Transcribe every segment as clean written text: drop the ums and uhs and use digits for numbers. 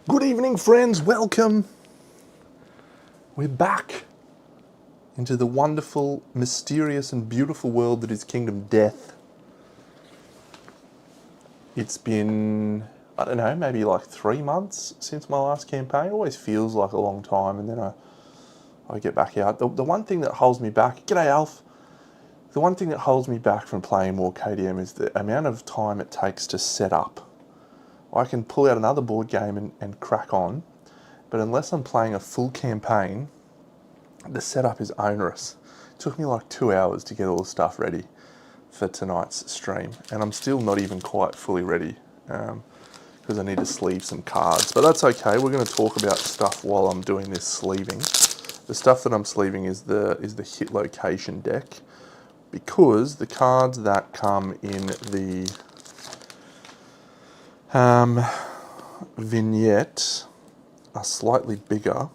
Good evening, friends. Welcome. We're back into the wonderful, mysterious, and beautiful world that is Kingdom Death. It's been, I don't know, maybe like 3 months since my last campaign. It always feels like a long time, and then I get back out. The one thing that holds me back, g'day Alf, the one thing that holds me back from playing more KDM is the amount of time it takes to set up. I can pull out another board game and crack on, but unless I'm playing a full campaign, the setup is onerous. It took me like 2 hours to get all the stuff ready for tonight's stream, and I'm still not even quite fully ready because I need to sleeve some cards. But that's okay. We're going to talk about stuff while I'm doing this sleeving. The stuff that I'm sleeving is the hit location deck, because the cards that come in the vignette are slightly bigger,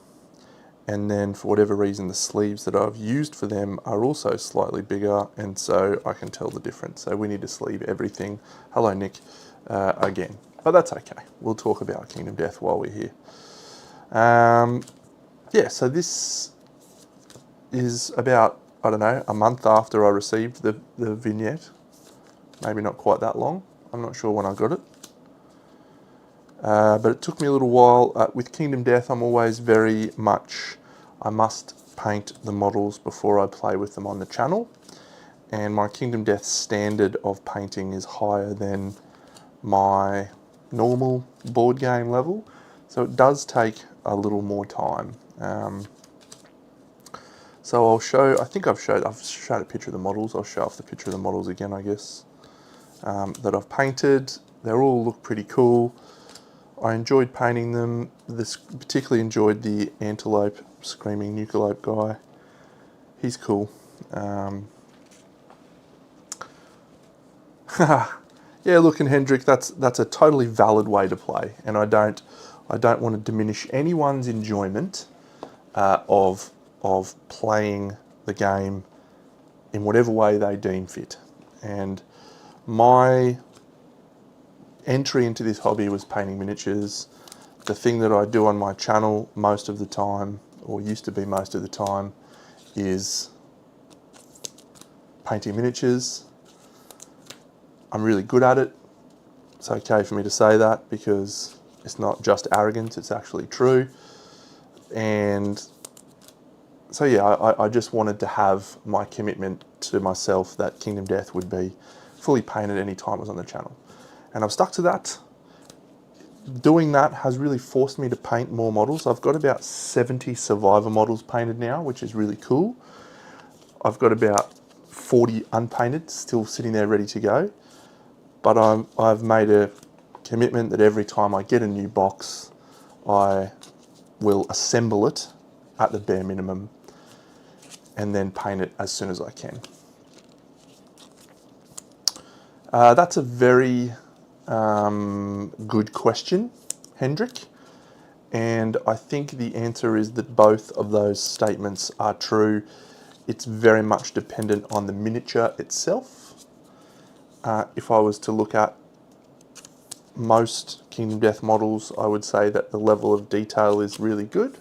and then for whatever reason the sleeves that I've used for them are also slightly bigger, and so I can tell the difference. So we need to sleeve everything. Hello Nick, again, but that's okay. We'll talk about Kingdom Death while we're here. Yeah, so this is about, I don't know, a month after I received the vignette. Maybe not quite that long. I'm not sure when I got it. But it took me a little while. With Kingdom Death, I'm always very much, I must paint the models before I play with them on the channel. And my Kingdom Death standard of painting is higher than my normal board game level. So it does take a little more time. So I'll show, I think I've showed a picture of the models. I'll show off the picture of the models again, I guess, that I've painted. They all look pretty cool. I enjoyed painting them. Particularly enjoyed the antelope, Screaming Nukealope guy. He's cool. Yeah, look, and Hendrik, that's a totally valid way to play, and I don't want to diminish anyone's enjoyment of playing the game in whatever way they deem fit. And my entry into this hobby was painting miniatures. The thing that I do on my channel most of the time, or used to be most of the time, is painting miniatures. I'm really good at it. It's okay for me to say that because it's not just arrogance, it's actually true. And so yeah, I just wanted to have my commitment to myself that Kingdom Death would be fully painted any time I was on the channel. And I've stuck to that. Doing that has really forced me to paint more models. I've got about 70 Survivor models painted now, which is really cool. I've got about 40 unpainted still sitting there ready to go. But I've made a commitment that every time I get a new box, I will assemble it at the bare minimum and then paint it as soon as I can. That's a very good question, Hendrik, and I think the answer is that both of those statements are true. It's very much dependent on the miniature itself. If I was to look at most Kingdom Death models, I would say that the level of detail is really good.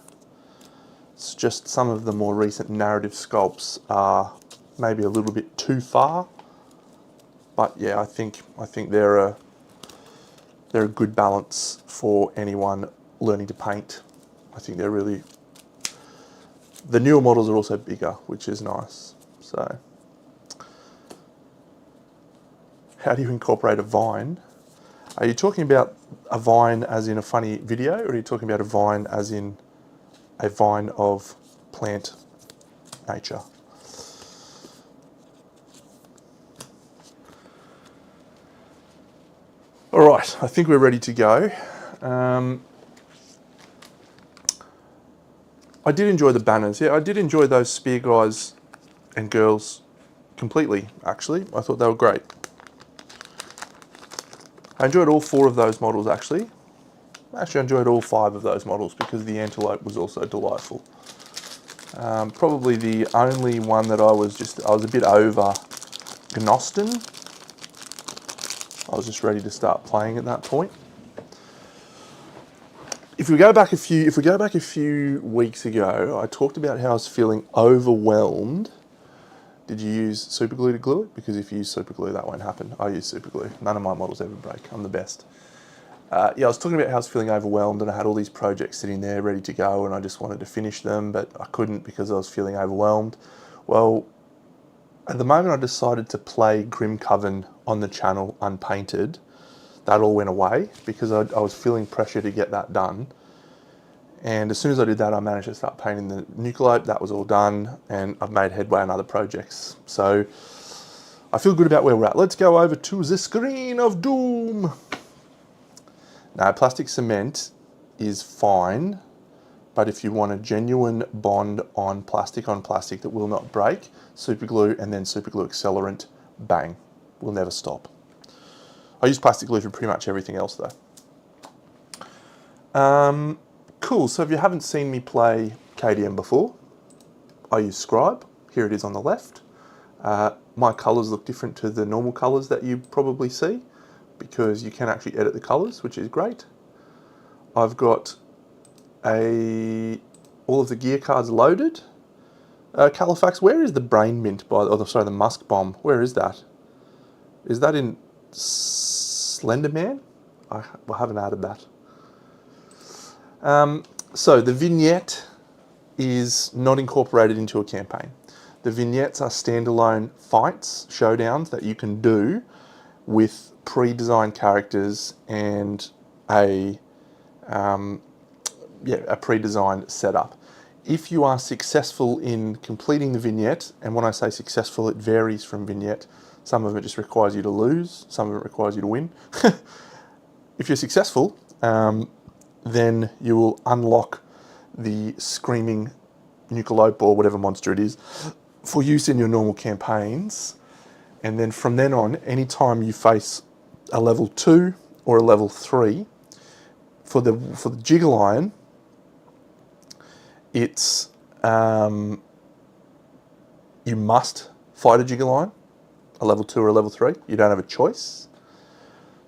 It's just some of the more recent narrative sculpts are maybe a little bit too far. But yeah, I think they're a good balance for anyone learning to paint. I think they're really, the newer models are also bigger, which is nice. So, how do you incorporate a vine? Are you talking about a vine as in a funny video, or are you talking about a vine as in a vine of plant nature? All right, I think we're ready to go. I did enjoy the banners. Yeah, I did enjoy those spear guys and girls completely, actually. I thought they were great. I enjoyed all 4 of those models, actually. Actually, I enjoyed all 5 of those models because the antelope was also delightful. Probably the only one that I was a bit over Gnoston. I was just ready to start playing at that point. if we go back a few weeks ago, I talked about how I was feeling overwhelmed. Did you use super glue to glue it? Because if you use super glue, that won't happen. I use super glue. None of my models ever break. I'm the best. Yeah, I was talking about how I was feeling overwhelmed and I had all these projects sitting there ready to go and I just wanted to finish them, but I couldn't because I was feeling overwhelmed. Well, at the moment I decided to play Grim Coven on the channel unpainted. That all went away because I was feeling pressure to get that done. And as soon as I did that, I managed to start painting the Nukealope. That was all done, and I've made headway on other projects. So I feel good about where we're at. Let's go over to the screen of doom. Now, plastic cement is fine, but if you want a genuine bond on plastic that will not break, super glue and then super glue accelerant, bang, will never stop. I use plastic glue for pretty much everything else though. Cool, so if you haven't seen me play KDM before, I use Scribe. Here it is on the left. My colours look different to the normal colours that you probably see because you can actually edit the colours, which is great. I've got all of the gear cards loaded. Califax, where is the Brain Mint, the Musk Bomb? Where is that? Is that in Slenderman? I haven't added that. So the vignette is not incorporated into a campaign. The vignettes are standalone fights, showdowns that you can do with pre-designed characters and a pre-designed setup. If you are successful in completing the vignette, and when I say successful, it varies from vignette. Some of it just requires you to lose, some of it requires you to win. If you're successful, then you will unlock the Screaming Nukealope or whatever monster it is for use in your normal campaigns. And then from then on, anytime you face a level 2 or a level 3, for the Jiggle Iron, it's you must fight a Jiggle Iron, a level 2 or a level 3. You don't have a choice.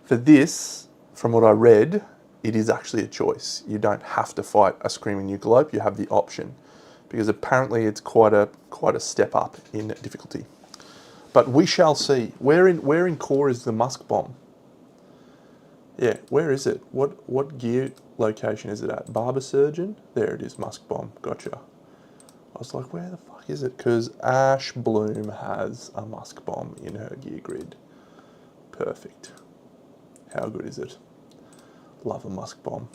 For this, from what I read, it is actually a choice. You don't have to fight a Screaming Nukealope, you have the option. Because apparently it's quite a step up in difficulty. But we shall see. Where in core is the Musk Bomb? Yeah, where is it? What gear location is it at? Barber Surgeon? There it is, Musk Bomb. Gotcha. I was like, where the fuck is it? Because Ash Bloom has a Musk Bomb in her gear grid. Perfect. How good is it? Love a Musk Bomb.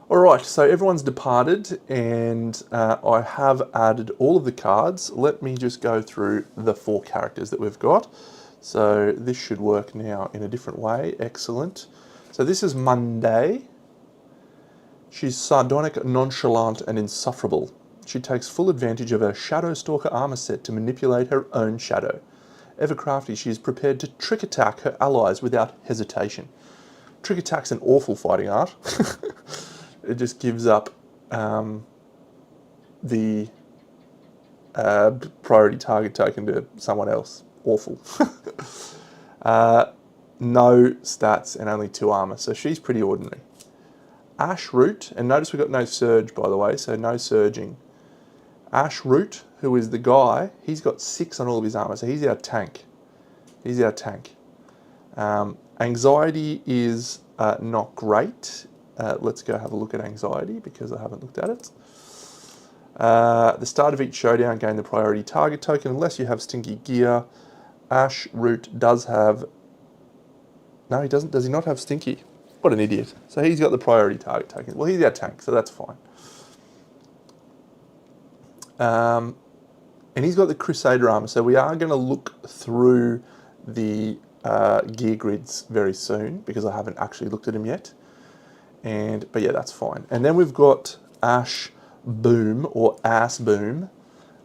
Alright, so everyone's departed and I have added all of the cards. Let me just go through the 4 characters that we've got. So this should work now in a different way. Excellent. So this is Monday. She's sardonic, nonchalant, and insufferable. She takes full advantage of her Shadow Stalker armor set to manipulate her own shadow. Ever crafty, she is prepared to trick attack her allies without hesitation. Trick attack's an awful fighting art. It just gives up the priority target token to someone else. Awful. No stats and only 2 armor, so she's pretty ordinary. Ash Root, and notice we've got no surge by the way, so no surging. Ash Root, who is the guy, he's got 6 on all of his armor, so he's our tank. He's our tank. Anxiety is not great. Let's go have a look at Anxiety because I haven't looked at it. The start of each showdown, gain the priority target token unless you have stinky gear. Ash Root does have... No, he doesn't. Does he not have stinky? What an idiot. So he's got the priority target token. Well, he's our tank, so that's fine. And he's got the Crusader armor, so we are going to look through the gear grids very soon because I haven't actually looked at them yet. But yeah, that's fine. And then we've got Ash Boom, or Ass Boom,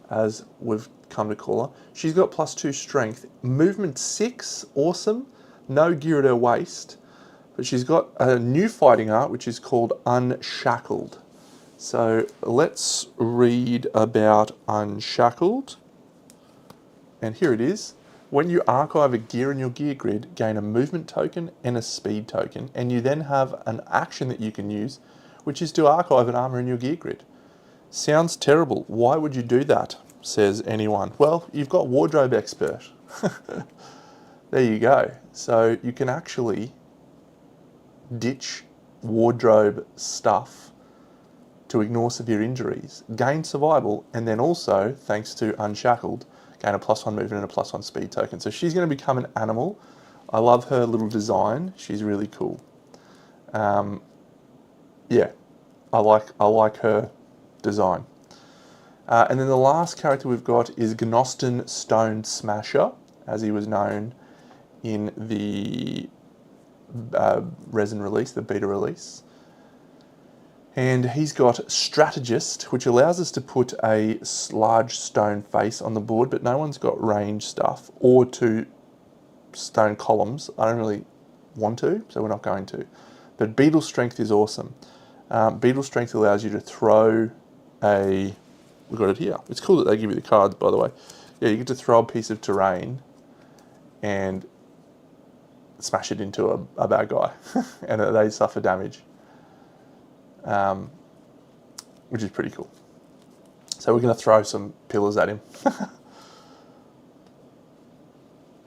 as we've come to call her. She's got +2 strength. Movement 6, awesome. No gear at her waist. But she's got a new fighting art, which is called Unshackled. So let's read about Unshackled. And here it is. When you archive a gear in your gear grid, gain a movement token and a speed token, and you then have an action that you can use, which is to archive an armor in your gear grid. Sounds terrible. Why would you do that? Says anyone. Well, you've got Wardrobe Expert. There you go. So you can actually ditch wardrobe stuff to ignore severe injuries, gain survival, and then also, thanks to Unshackled, gain a +1 movement and a +1 speed token. So she's going to become an animal. I love her little design. She's really cool. Yeah, I like her design. And then the last character we've got is Gnoston Stone Smasher, as he was known in the resin release, the beta release. And he's got Strategist, which allows us to put a large stone face on the board, but no one's got range stuff, or 2 stone columns. I don't really want to, so we're not going to. But Beetle Strength is awesome. Beetle Strength allows you to throw a... We've got it here. It's cool that they give you the cards, by the way. Yeah, you get to throw a piece of terrain and smash it into a bad guy, and they suffer damage. Which is pretty cool. So we're going to throw some pillars at him.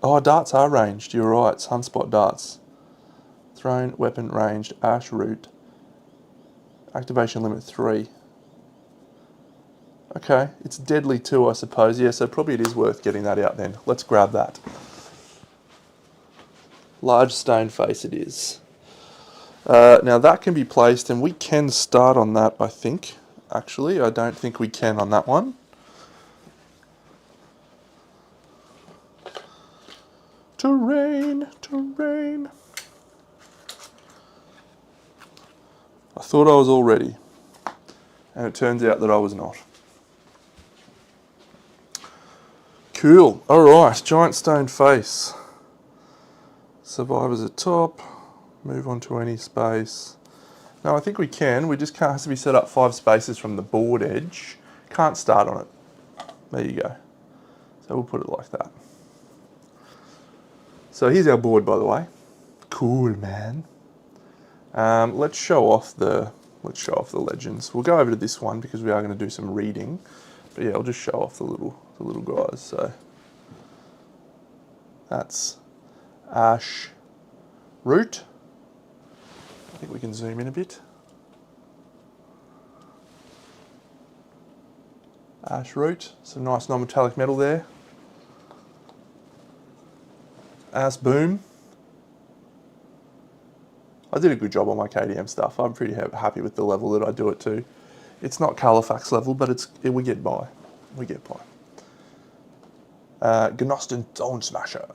Oh, darts are ranged. You're right. Sunspot darts. Thrown, weapon, ranged, ash root. Activation limit 3. Okay, it's deadly too, I suppose. Yeah, so probably it is worth getting that out then. Let's grab that. Large stone face it is. Now that can be placed, and we can start on that, I think. Actually, I don't think we can on that one. Terrain, terrain. I thought I was all ready, and it turns out that I was not. Cool. Alright, giant stone face. Survivors at top. Move on to any space. No, I think we can. We just can't, has to be set up 5 spaces from the board edge. Can't start on it. There you go. So we'll put it like that. So here's our board, by the way. Cool, man. Let's show off the legends. We'll go over to this one because we are going to do some reading. But yeah, I'll just show off the little guys. So that's Ash Root. I think we can zoom in a bit. Ash Root, some nice non-metallic metal there. Ash Boom. I did a good job on my KDM stuff. I'm pretty happy with the level that I do it to. It's not Califax level, but we get by. We get by. Gnoston Stone Smasher.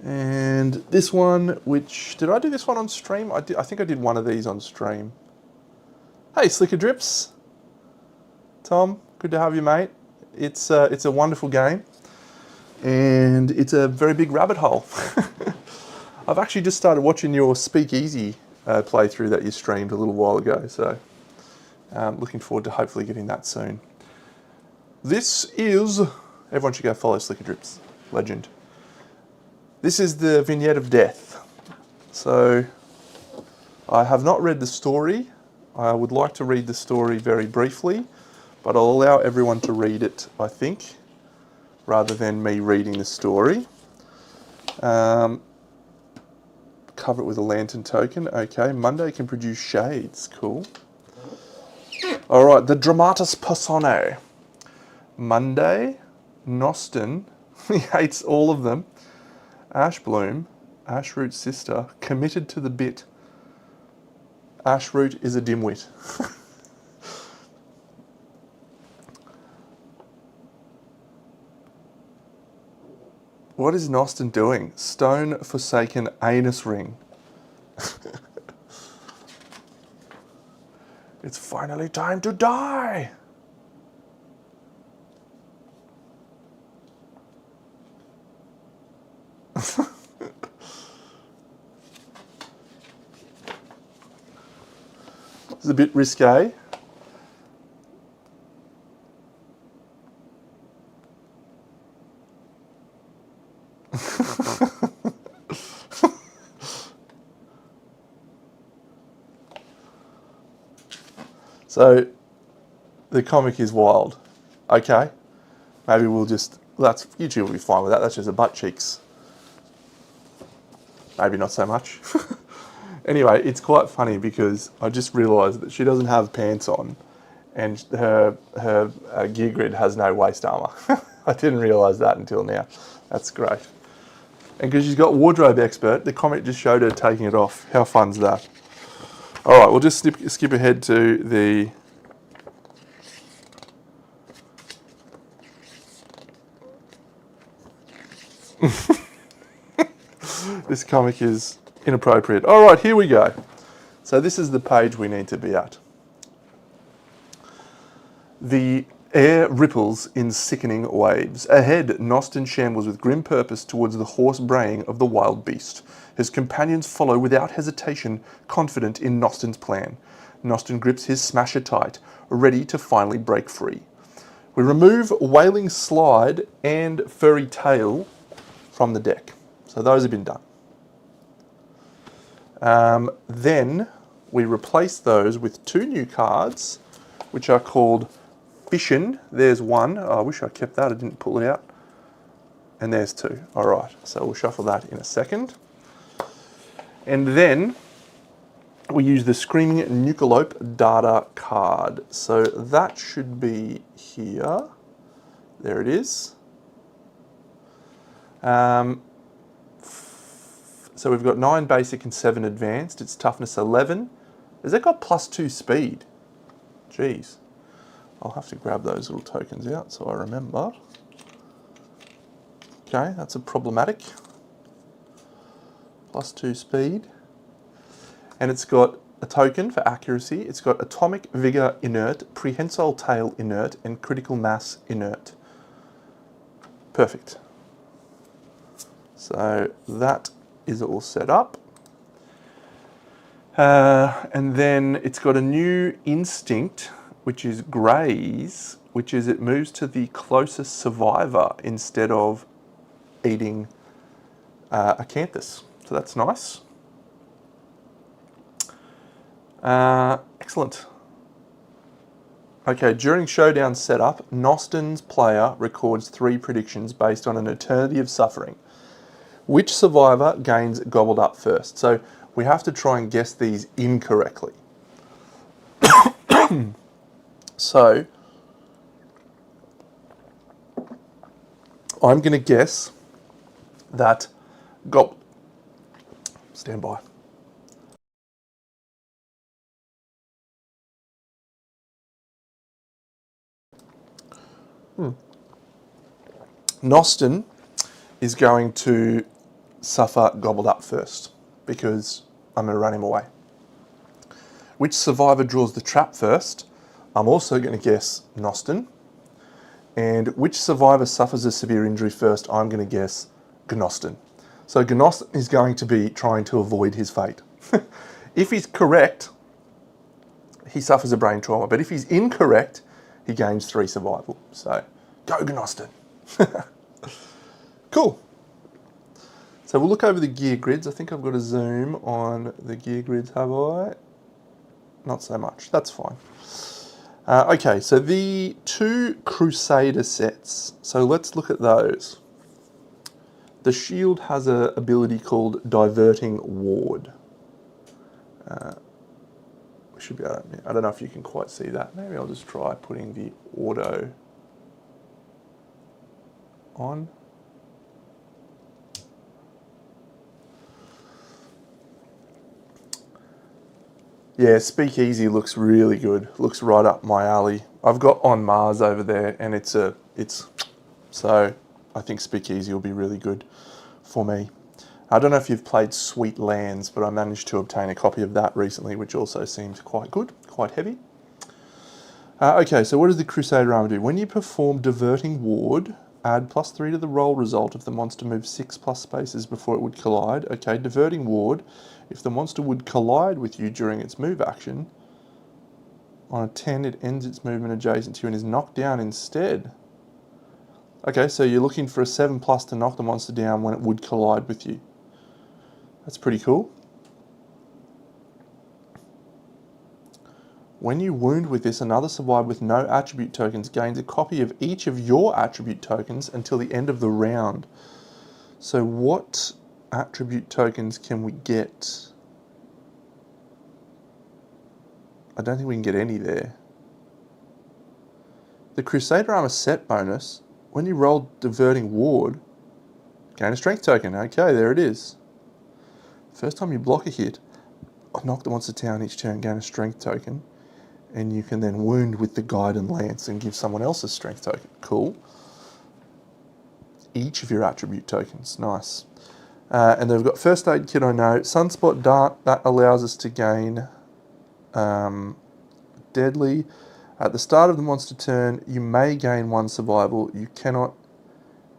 And this one, which, did I do this one on stream? I think I did one of these on stream. Hey, Slicker Drips. Tom, good to have you, mate. It's a wonderful game. And it's a very big rabbit hole. I've actually just started watching your Speakeasy playthrough that you streamed a little while ago, so looking forward to hopefully getting that soon. This is, everyone should go follow Slicker Drips, legend. This is the Vignette of Death. So I have not read the story. I would like to read the story very briefly, but I'll allow everyone to read it, I think, rather than me reading the story. Cover it with a lantern token. Okay, Monday can produce shades. Cool. All right, the Dramatis Personae. Monday, Noston, he hates all of them. Ashbloom, Ashroot's sister, committed to the bit. Ashroot is a dimwit. What is Noston doing? Stone Forsaken Anus Ring. It's finally time to die! It's a bit risque. So the comic is wild. Okay, maybe we'll just, that's, YouTube will be fine with that. That's just a butt cheeks. Maybe not so much. Anyway, it's quite funny because I just realised that she doesn't have pants on, and her gear grid has no waist armour. I didn't realise that until now. That's great. And because she's got wardrobe expert, the comic just showed her taking it off. How fun's that? All right, we'll just skip ahead to the... This comic is inappropriate. All right, here we go. So this is the page we need to be at. The air ripples in sickening waves. Ahead, Nostin shambles with grim purpose towards the hoarse braying of the wild beast. His companions follow without hesitation, confident in Nostin's plan. Nostin grips his smasher tight, ready to finally break free. We remove Wailing Slide and Furry Tail from the deck. So those have been done. Then we replace those with 2 new cards, which are called Fishin. There's one. Oh, I wish I kept that. I didn't pull it out. And there's 2. All right. So we'll shuffle that in a second. And then we use the Screaming Nukealope data card. So that should be here. There it is. So we've got 9 basic and 7 advanced. It's toughness 11. Has that got +2 speed? Jeez. I'll have to grab those little tokens out so I remember. Okay, that's a problematic. +2 speed. And it's got a token for accuracy. It's got Atomic Vigor Inert, Prehensile Tail Inert, and Critical Mass Inert. Perfect. So that is all set up. And then it's got a new instinct, which is Graze, which is it moves to the closest survivor instead of eating Acanthus. So that's nice. Excellent. Okay, during Showdown setup, Nostin's player records 3 predictions based on an eternity of suffering. Which survivor gains gobbled up first? So we have to try and guess these incorrectly. So I'm going to guess that stand by. Nostin is going to suffer gobbled up first because I'm going to run him away. Which survivor draws the trap first? I'm also going to guess Nostin. And which survivor suffers a severe injury first? I'm going to guess Gnostin. So Gnostin is going to be trying to avoid his fate. If he's correct, he suffers a brain trauma. But if he's incorrect, he gains 3 survival. So go Gnostin. Cool. So we'll look over the gear grids. I think I've got a zoom on the gear grids, have I? Not so much. That's fine. Okay, so the 2 Crusader sets. So let's look at those. The shield has an ability called Diverting Ward. We should be able to, I don't know if you can quite see that. Maybe I'll just try putting the auto on. Yeah, Speakeasy looks really good. Looks right up my alley. I've got On Mars over there, and so I think Speakeasy will be really good for me. I don't know if you've played Sweet Lands, but I managed to obtain a copy of that recently, which also seems quite good, quite heavy. Okay, so what does the Crusader Armor do? When you perform Diverting Ward, add +3 to the roll result if the monster moves 6+ spaces before it would collide. Okay, Diverting Ward. If the monster would collide with you during its move action, on a 10 it ends its movement adjacent to you and is knocked down instead. Okay, so you're looking for a 7+ to knock the monster down when it would collide with you. That's pretty cool. When you wound with this, another survivor with no attribute tokens gains a copy of each of your attribute tokens until the end of the round. So what attribute tokens can we get? I don't think we can get any there. The Crusader Armor set bonus, when you roll Diverting Ward, gain a strength token. Okay, there it is. First time you block a hit, knock the monster down each turn, gain a strength token, and you can then wound with the Guide and Lance and give someone else a strength token. Cool. Each of your attribute tokens. Nice. And they've got First Aid Kit, I know. Sunspot Dart, that allows us to gain Deadly. At the start of the monster turn, you may gain 1 survival. You cannot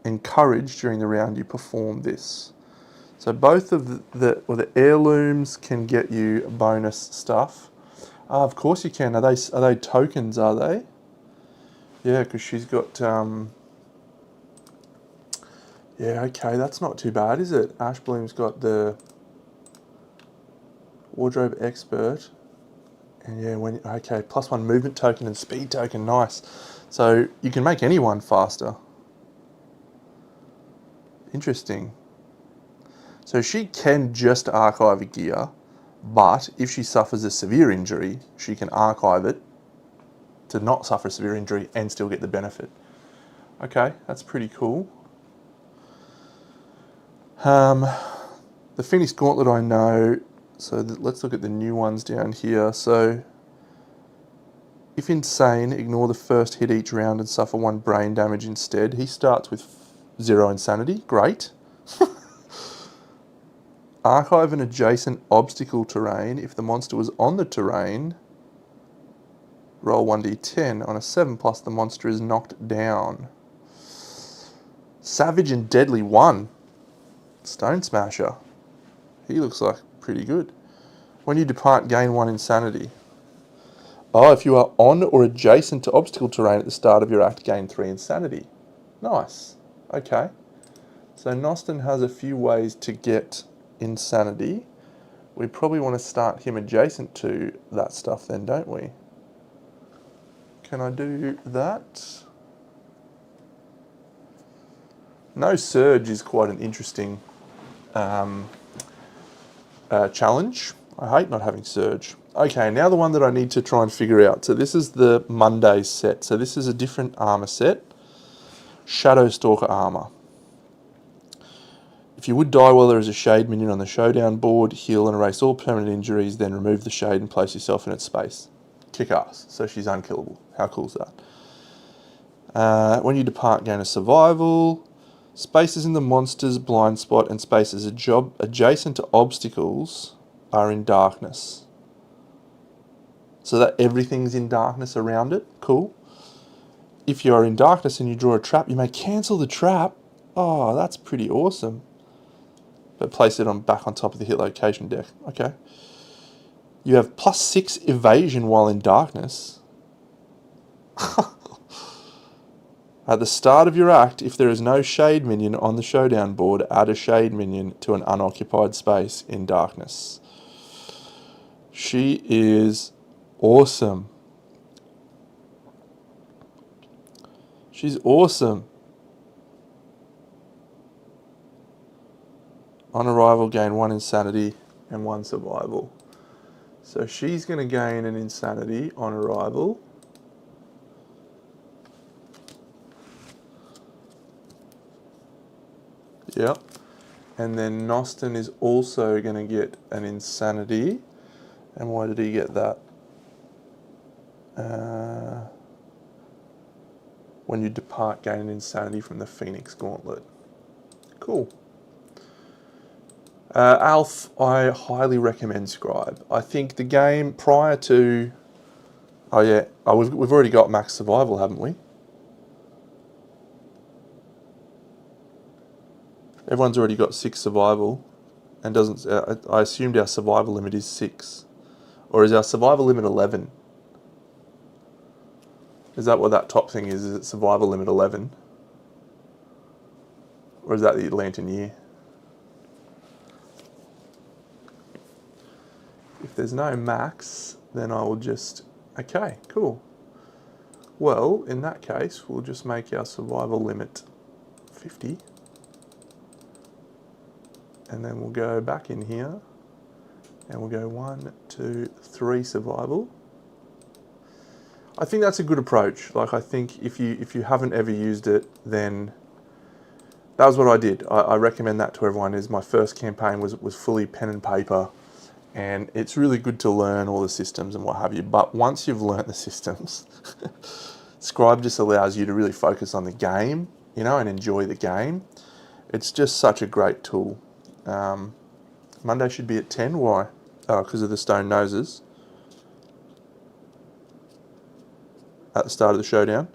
encourage during the round you perform this. So both of the heirlooms can get you bonus stuff. Of course you can. Are they tokens, are they? Yeah, because she's got... yeah, okay, that's not too bad, is it? Ashbloom's got the Wardrobe Expert. And yeah, okay, +1 movement token and speed token, nice. So you can make anyone faster. Interesting. So she can just archive a gear, but if she suffers a severe injury, she can archive it to not suffer a severe injury and still get the benefit. Okay, that's pretty cool. The Phoenix Gauntlet I know, so let's look at the new ones down here. So, if insane, ignore the first hit each round and suffer 1 brain damage instead. He starts with 0 insanity, great. Archive an adjacent obstacle terrain. If the monster was on the terrain, roll 1d10. On a 7+, the monster is knocked down. Savage and Deadly 1. Stone Smasher. He looks like pretty good. When you depart, gain 1 insanity. Oh, if you are on or adjacent to obstacle terrain at the start of your act, gain 3 insanity. Nice. Okay. So Nostin has a few ways to get insanity. We probably want to start him adjacent to that stuff then, don't we? Can I do that? No Surge is quite an interesting challenge. I hate not having Surge. Okay, now the one that I need to try and figure out. So this is the Monday set. So this is a different armor set. Shadow Stalker armor. If you would die while there is a shade minion on the showdown board, heal and erase all permanent injuries, then remove the shade and place yourself in its space. Kick ass. So she's unkillable. How cool is that? When you depart, gain a survival. Spaces in the monster's blind spot and spaces adjacent to obstacles are in darkness. So that everything's in darkness around it. Cool. If you are in darkness and you draw a trap, you may cancel the trap. Oh, that's pretty awesome. But place it back on top of the hit location deck. Okay. You have +6 evasion while in darkness. At the start of your act, if there is no shade minion on the showdown board, add a shade minion to an unoccupied space in darkness. She is awesome. She's awesome. On arrival, gain 1 insanity and 1 survival. So she's going to gain an insanity on arrival. Yep. And then Nostin is also going to get an insanity. And why did he get that? When you depart, gain an insanity from the Phoenix Gauntlet. Cool. Alf, I highly recommend Scribe. I think the game prior to... Oh yeah, we've already got max survival, haven't we? Everyone's already got 6 survival, and doesn't. I assumed our survival limit is 6, or is our survival limit 11? Is that what that top thing is? Is it survival limit 11, or is that the Lantern Year? If there's no max, then I will just Okay, cool. Well, in that case, we'll just make our survival limit 50. And then we'll go back in here and we'll go 1, 2, 3 survival. I think that's a good approach. Like, I think if you haven't ever used it, then that was what I did. I recommend that to everyone. Is my first campaign was fully pen and paper, and it's really good to learn all the systems and what have you. But once you've learnt the systems, Scribe just allows you to really focus on the game, you know, and enjoy the game. It's just such a great tool. Monday should be at 10. Why? Oh, because of the stone noses at the start of the showdown.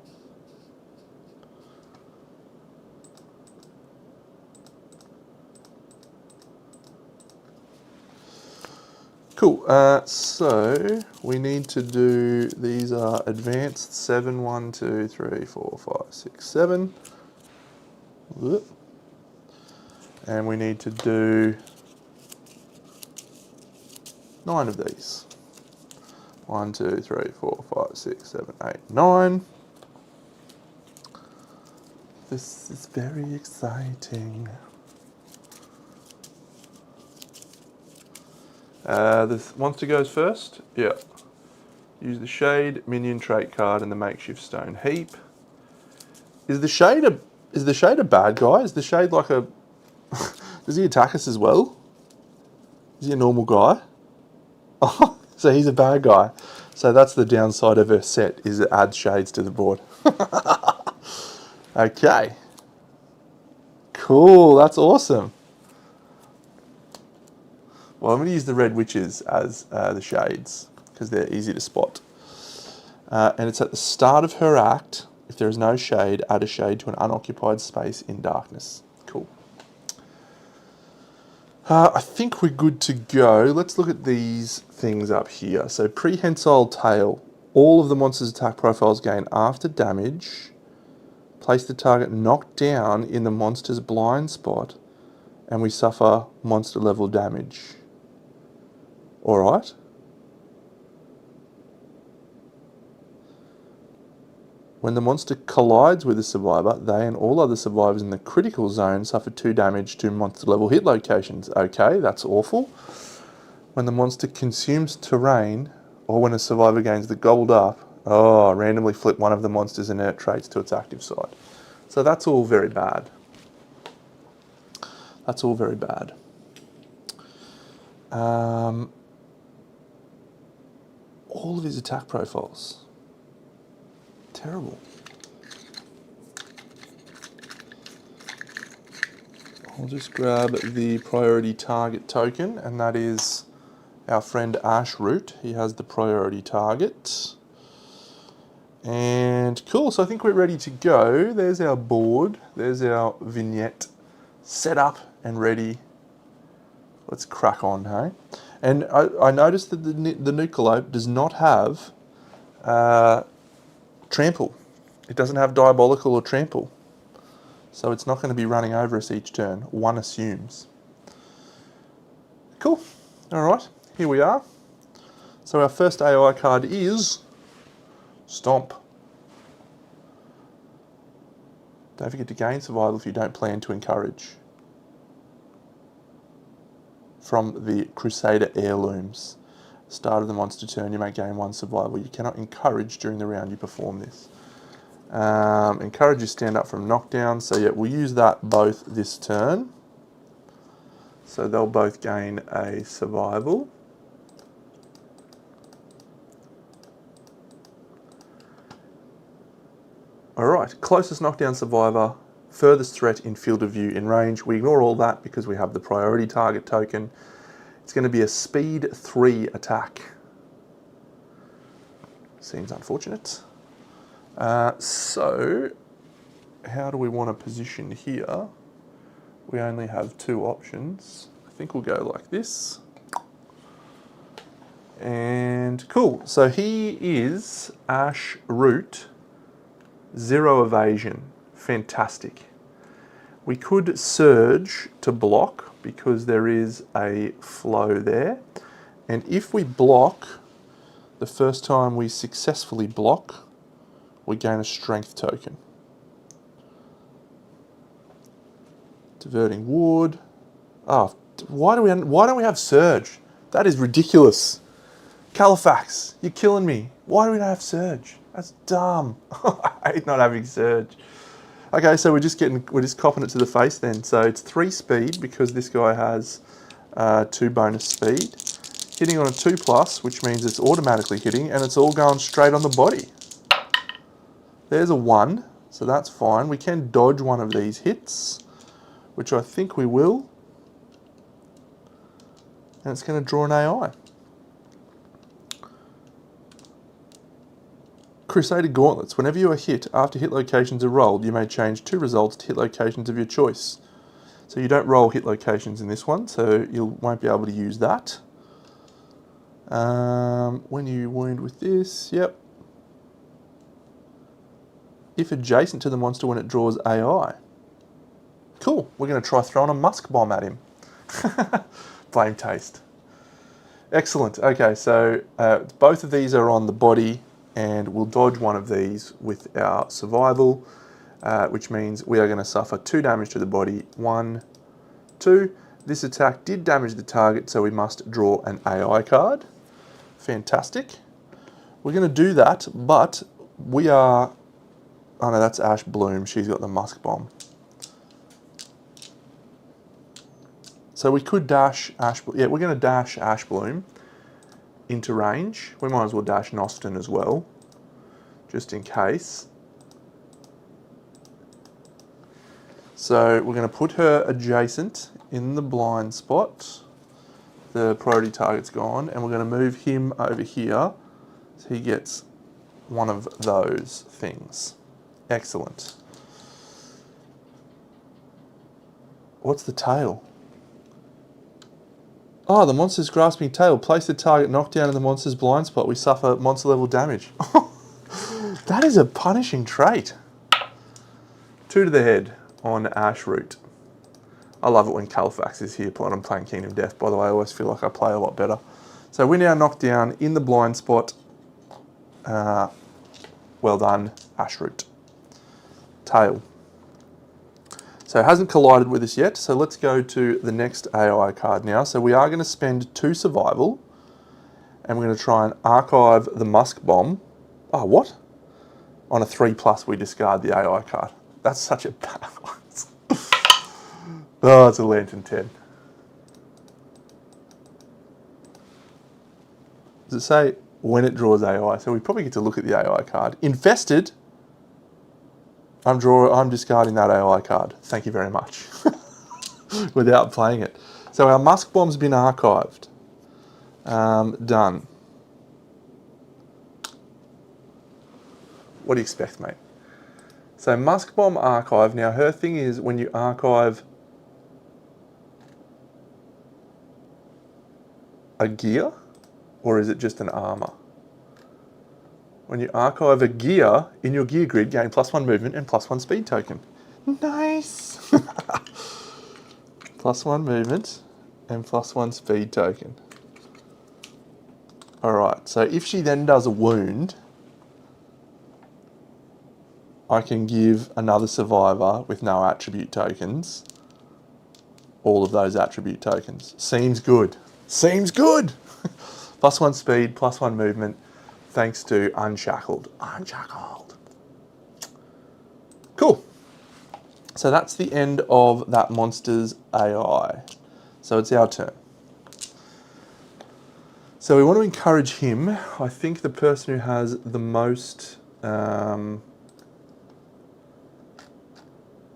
Cool. So we need to do, these are advanced 7, 1, 2, 3, 4, 5, 6, 7. And we need to do 9 of these. 1, 2, 3, 4, 5, 6, 7, 8, 9. This is very exciting. The monster goes first. Yeah. Use the shade, minion trait card, and the makeshift stone heap. Is the shade a bad guy? Is the shade like a? Does he attack us as well? Is he a normal guy? Oh, so he's a bad guy. So that's the downside of her set, is it adds shades to the board. Okay. Cool. That's awesome. Well, I'm going to use the red witches as the shades because they're easy to spot. And it's at the start of her act. If there is no shade, add a shade to an unoccupied space in darkness. Cool. I think we're good to go. Let's look at these things up here. So prehensile tail. All of the monster's attack profiles gain after damage. Place the target knocked down in the monster's blind spot and we suffer monster level damage. Alright. When the monster collides with a survivor, they and all other survivors in the critical zone suffer 2 damage to monster level hit locations. Okay, that's awful. When the monster consumes terrain, or when a survivor gains the gobbled up, randomly flip one of the monster's inert traits to its active side. So that's all very bad. That's all very bad. All of his attack profiles. Terrible. I'll just grab the priority target token, and that is our friend Ashroot. He has the priority target. And cool, so I think we're ready to go. There's our board. There's our vignette set up and ready. Let's crack on, hey? And I noticed that the Nukealope does not have trample. It doesn't have diabolical or trample. So it's not going to be running over us each turn, one assumes. Cool. Alright, here we are. So our first AI card is Stomp. Don't forget to gain survival if you don't plan to encourage. From the Crusader Heirlooms. Start of the monster turn, you may gain 1 survival. You cannot encourage during the round you perform this. Encourage you stand up from knockdown. So yeah, we'll use that both this turn. So they'll both gain a survival. Alright, closest knockdown survivor, furthest threat in field of view in range. We ignore all that because we have the priority target token. It's going to be a speed 3 attack. Seems unfortunate. So, how do we want to position here? We only have 2 options. I think we'll go like this. And cool, so he is Ashroot, 0 evasion, fantastic. We could surge to block because there is a flow there. And if we block, The first time we successfully block, we gain a strength token. Diverting ward. Oh, why don't we have Surge? That is ridiculous. Califax, you're killing me. Why do we not have Surge? That's dumb. I hate not having Surge. Okay, so we're just copping it to the face then. So it's 3 speed because this guy has 2 bonus speed. Hitting on a 2+, which means it's automatically hitting, and it's all going straight on the body. There's a 1, so that's fine. We can dodge one of these hits, which I think we will. And it's going to draw an AI. Crusader Gauntlets. Whenever you are hit, after hit locations are rolled, you may change 2 results to hit locations of your choice. So you don't roll hit locations in this one, so you won't be able to use that. When you wound with this, yep. If adjacent to the monster when it draws AI. Cool, we're going to try throwing a musk bomb at him. Flame taste. Excellent, okay, so both of these are on the body, and we'll dodge one of these with our survival, which means we are going to suffer 2 damage to the body. 1, 2. This attack did damage the target, so we must draw an AI card. Fantastic. We're going to do that, but we are... Oh no, that's Ash Bloom. She's got the Musk Bomb. So we could dash Ash... Yeah, we're going to dash Ash Bloom into range. We might as well dash Nostin as well, just in case. So we're going to put her adjacent in the blind spot. The priority target's gone, and we're going to move him over here so he gets one of those things. Excellent. What's the tail? Oh, the monster's grasping tail. Place the target knockdown in the monster's blind spot. We suffer monster level damage. That is a punishing trait. 2 to the head on Ash Root. I love it when Califax is here when I'm playing Kingdom Death, by the way. I always feel like I play a lot better. So we're now knocked down in the blind spot. Well done, Ash Root. Tail. So it hasn't collided with us yet, so let's go to the next AI card now. So we are going to spend 2 survival, and we're going to try and archive the Musk Bomb. Oh, what? On a 3+, we discard the AI card. That's such a bad one. Oh, it's a Lantern 10. Does it say when it draws AI? So we probably get to look at the AI card. Infested. I'm discarding that AI card. Thank you very much. Without playing it. So our Musk Bomb's been archived. Done. What do you expect, mate? So Musk Bomb archive. Now her thing is when you archive a gear, or is it just an armor? When you archive a gear in your gear grid, gain +1 movement and +1 speed token. Nice! +1 movement and +1 speed token. Alright, so if she then does a wound, I can give another survivor with no attribute tokens all of those attribute tokens. Seems good. Seems good! +1 speed, +1 movement, thanks to Unshackled. Unshackled. Cool. So that's the end of that monster's AI. So it's our turn. So we want to encourage him. I think the person who has the most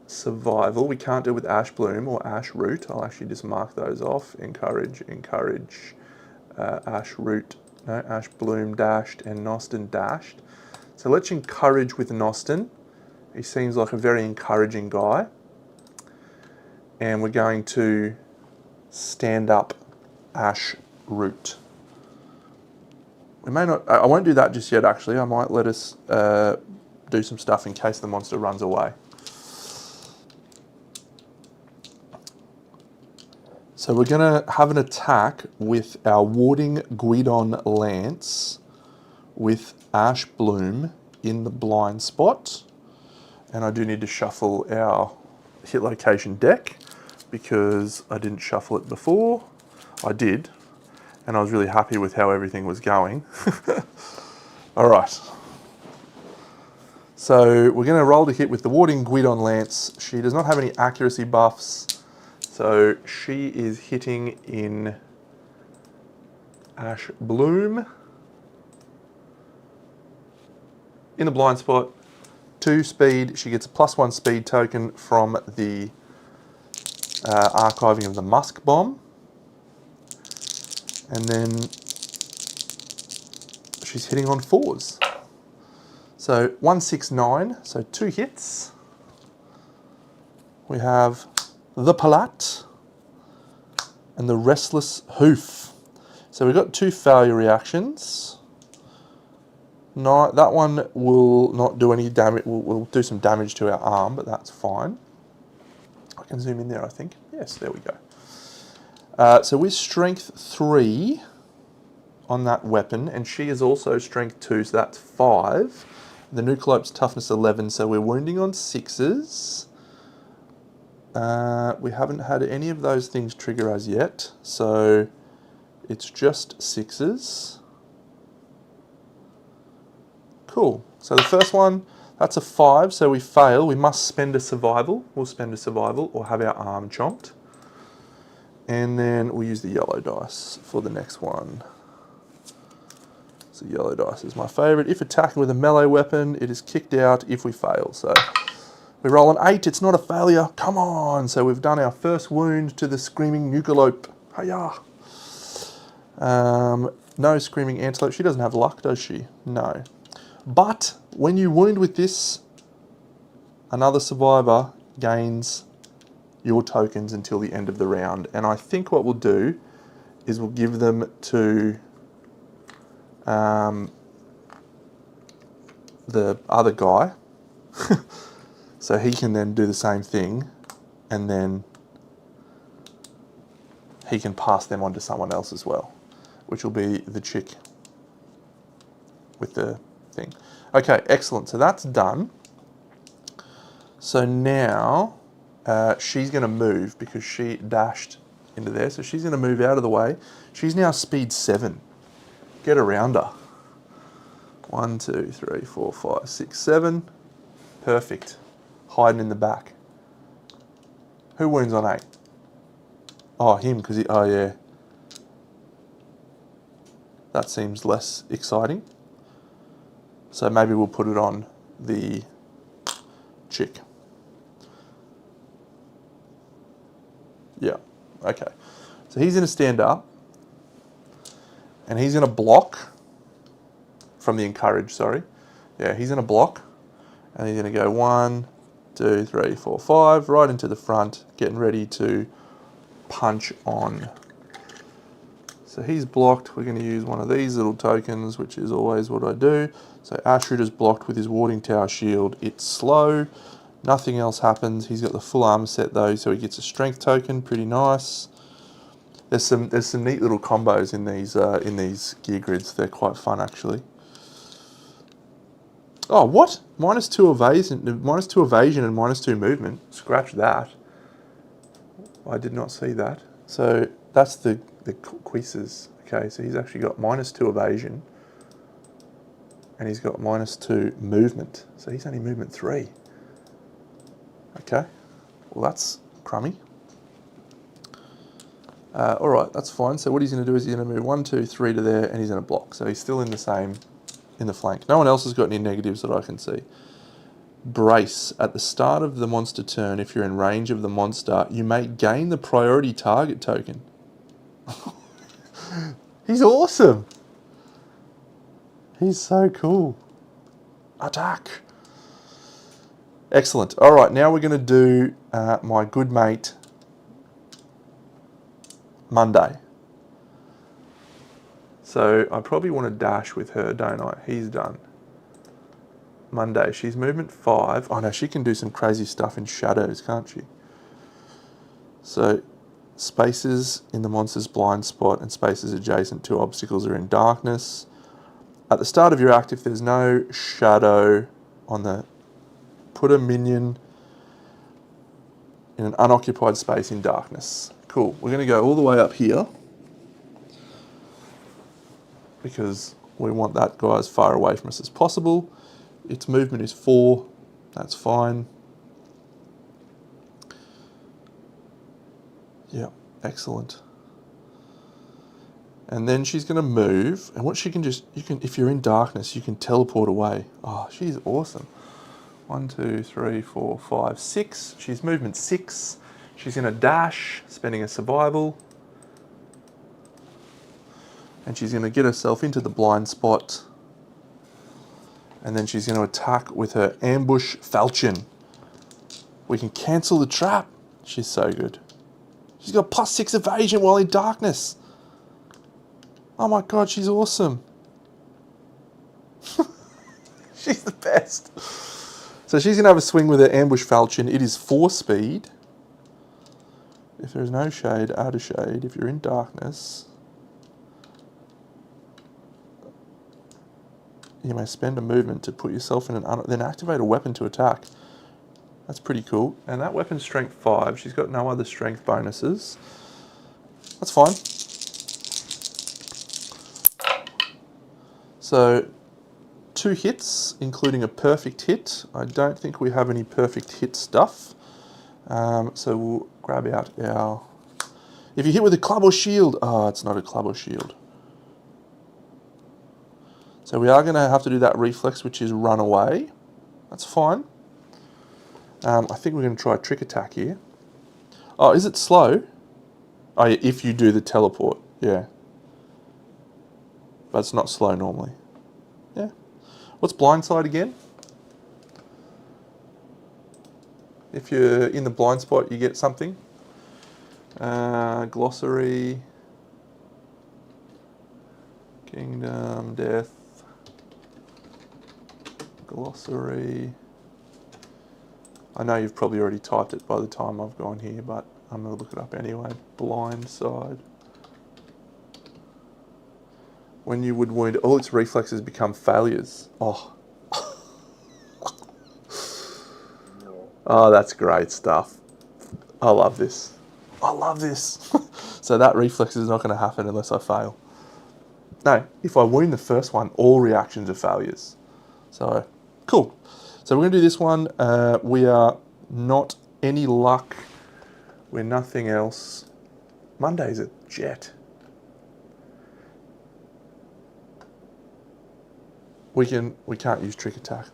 survival, we can't do with Ash Bloom or Ash Root. I'll actually just mark those off. Encourage, Ash Root. No, Ash Bloom dashed and Nostin dashed. So let's encourage with Nostin. He seems like a very encouraging guy. And we're going to stand up Ash Root. We may not, I won't do that just yet actually. I might let us do some stuff in case the monster runs away. So we're going to have an attack with our Warding Guidon Lance with Ash Bloom in the blind spot. And I do need to shuffle our hit location deck because I didn't shuffle it before. I did, and I was really happy with how everything was going. All right. So we're going to roll to hit with the Warding Guidon Lance. She does not have any accuracy buffs, so she is hitting in Ash Bloom in the blind spot. 2 speed. She gets a +1 speed token from the archiving of the Musk Bomb, and then she's hitting on 4s. So 169, so 2 hits. We have the Palat and the Restless Hoof. So we've got 2 failure reactions. No, that one will not do any damage. Will do some damage to our arm, but that's fine. I can zoom in there, I think. Yes, there we go. So with strength 3 on that weapon, and she is also strength 2, so that's 5. The Nukealope's toughness 11, so we're wounding on 6s. We haven't had any of those things trigger as yet, so it's just 6s. Cool. So the first one, that's a 5, so we fail. We must spend a survival. We'll spend a survival or have our arm chomped. And then we'll use the yellow dice for the next one. So yellow dice is my favourite. If attacking with a melee weapon, it is kicked out if we fail. So we roll an 8, it's not a failure. Come on. So we've done our first wound to the Screaming Nukealope. Hiya. No Screaming Antelope. She doesn't have luck, does she? No. But when you wound with this, another survivor gains your tokens until the end of the round. And I think what we'll do is we'll give them to the other guy. So he can then do the same thing, and then he can pass them on to someone else as well, which will be the chick with the thing. Okay, excellent. So that's done. So now she's going to move because she dashed into there. So she's going to move out of the way. She's now speed 7. Get around her. 1, 2, 3, 4, 5, 6, 7. Perfect. Hiding in the back. Who wounds on 8? Oh, him, because he... Oh, yeah. That seems less exciting. So maybe we'll put it on the chick. Yeah, okay. So he's going to stand up. And he's going to block from the encourage, sorry. Yeah, he's going to block. And he's going to go 1, 2, 3, 4, 5, right into the front, getting ready to punch on. So he's blocked. We're going to use one of these little tokens, which is always what I do. So Ashrid is blocked with his Warding Tower shield. It's slow. Nothing else happens. He's got the full armor set though, so he gets a strength token. Pretty nice. There's some neat little combos in these gear grids. They're quite fun actually. Oh, what? -2 evasion, -2 evasion and -2 movement. Scratch that. I did not see that. So that's the quizzes. Okay, so he's actually got -2 evasion. And he's got -2 movement. So he's only movement 3. Okay. Well, that's crummy. All right, that's fine. So what he's going to do is he's going to move 1, 2, 3 to there, and he's going to block. So he's still in the same, in the flank. No one else has got any negatives that I can see. Brace. At the start of the monster turn, if you're in range of the monster, you may gain the priority target token. He's awesome. He's so cool. Attack. Excellent. All right, now we're going to do my good mate, Monday. So I probably want to dash with her, don't I? He's done. Monday, she's movement 5. Oh no, she can do some crazy stuff in shadows, can't she? So spaces in the monster's blind spot and spaces adjacent to obstacles are in darkness. at the start of your act, if there's no shadow on the, put a minion in an unoccupied space in darkness. Cool. We're going to go all the way up here because we want that guy as far away from us as possible. Its movement is 4. That's fine. Yeah, excellent. And then she's going to move, and what she can just, you can, if you're in darkness, you can teleport away. Oh, she's awesome. 1, 2, 3, 4, 5, 6. She's movement 6. She's going to dash, spending a survival. And she's going to get herself into the blind spot. And then she's going to attack with her ambush falchion. We can cancel the trap. She's so good. She's got +6 evasion while in darkness. Oh my god, she's awesome. She's the best. So she's going to have a swing with her ambush falchion. It is 4 speed. If there's no shade, add a shade. If you're in darkness, you may spend a movement to put yourself in an then activate a weapon to attack. That's pretty cool. And that weapon's strength 5. She's got no other strength bonuses. That's fine. So 2 hits, including a perfect hit. I don't think we have any perfect hit stuff. So we'll grab out our... If you hit with a club or shield... Oh, it's not a club or shield. So we are going to have to do that reflex, which is run away. That's fine. I think we're going to try a trick attack here. Oh, is it slow? Oh, yeah, if you do the teleport, yeah. But it's not slow normally. Yeah. What's blindside again? If you're in the blind spot, you get something. Glossary. Kingdom, death. Glossary. I know you've probably already typed it by the time I've gone here, but I'm going to look it up anyway. Blindside. When you would wound, all its reflexes become failures. Oh. Oh, that's great stuff. I love this. I love this. So that reflex is not going to happen unless I fail. No, if I wound the first one, all reactions are failures. So, cool. So we're going to do this one. We are not any luck. We're nothing else. Monday's a jet. We can't use trick attack.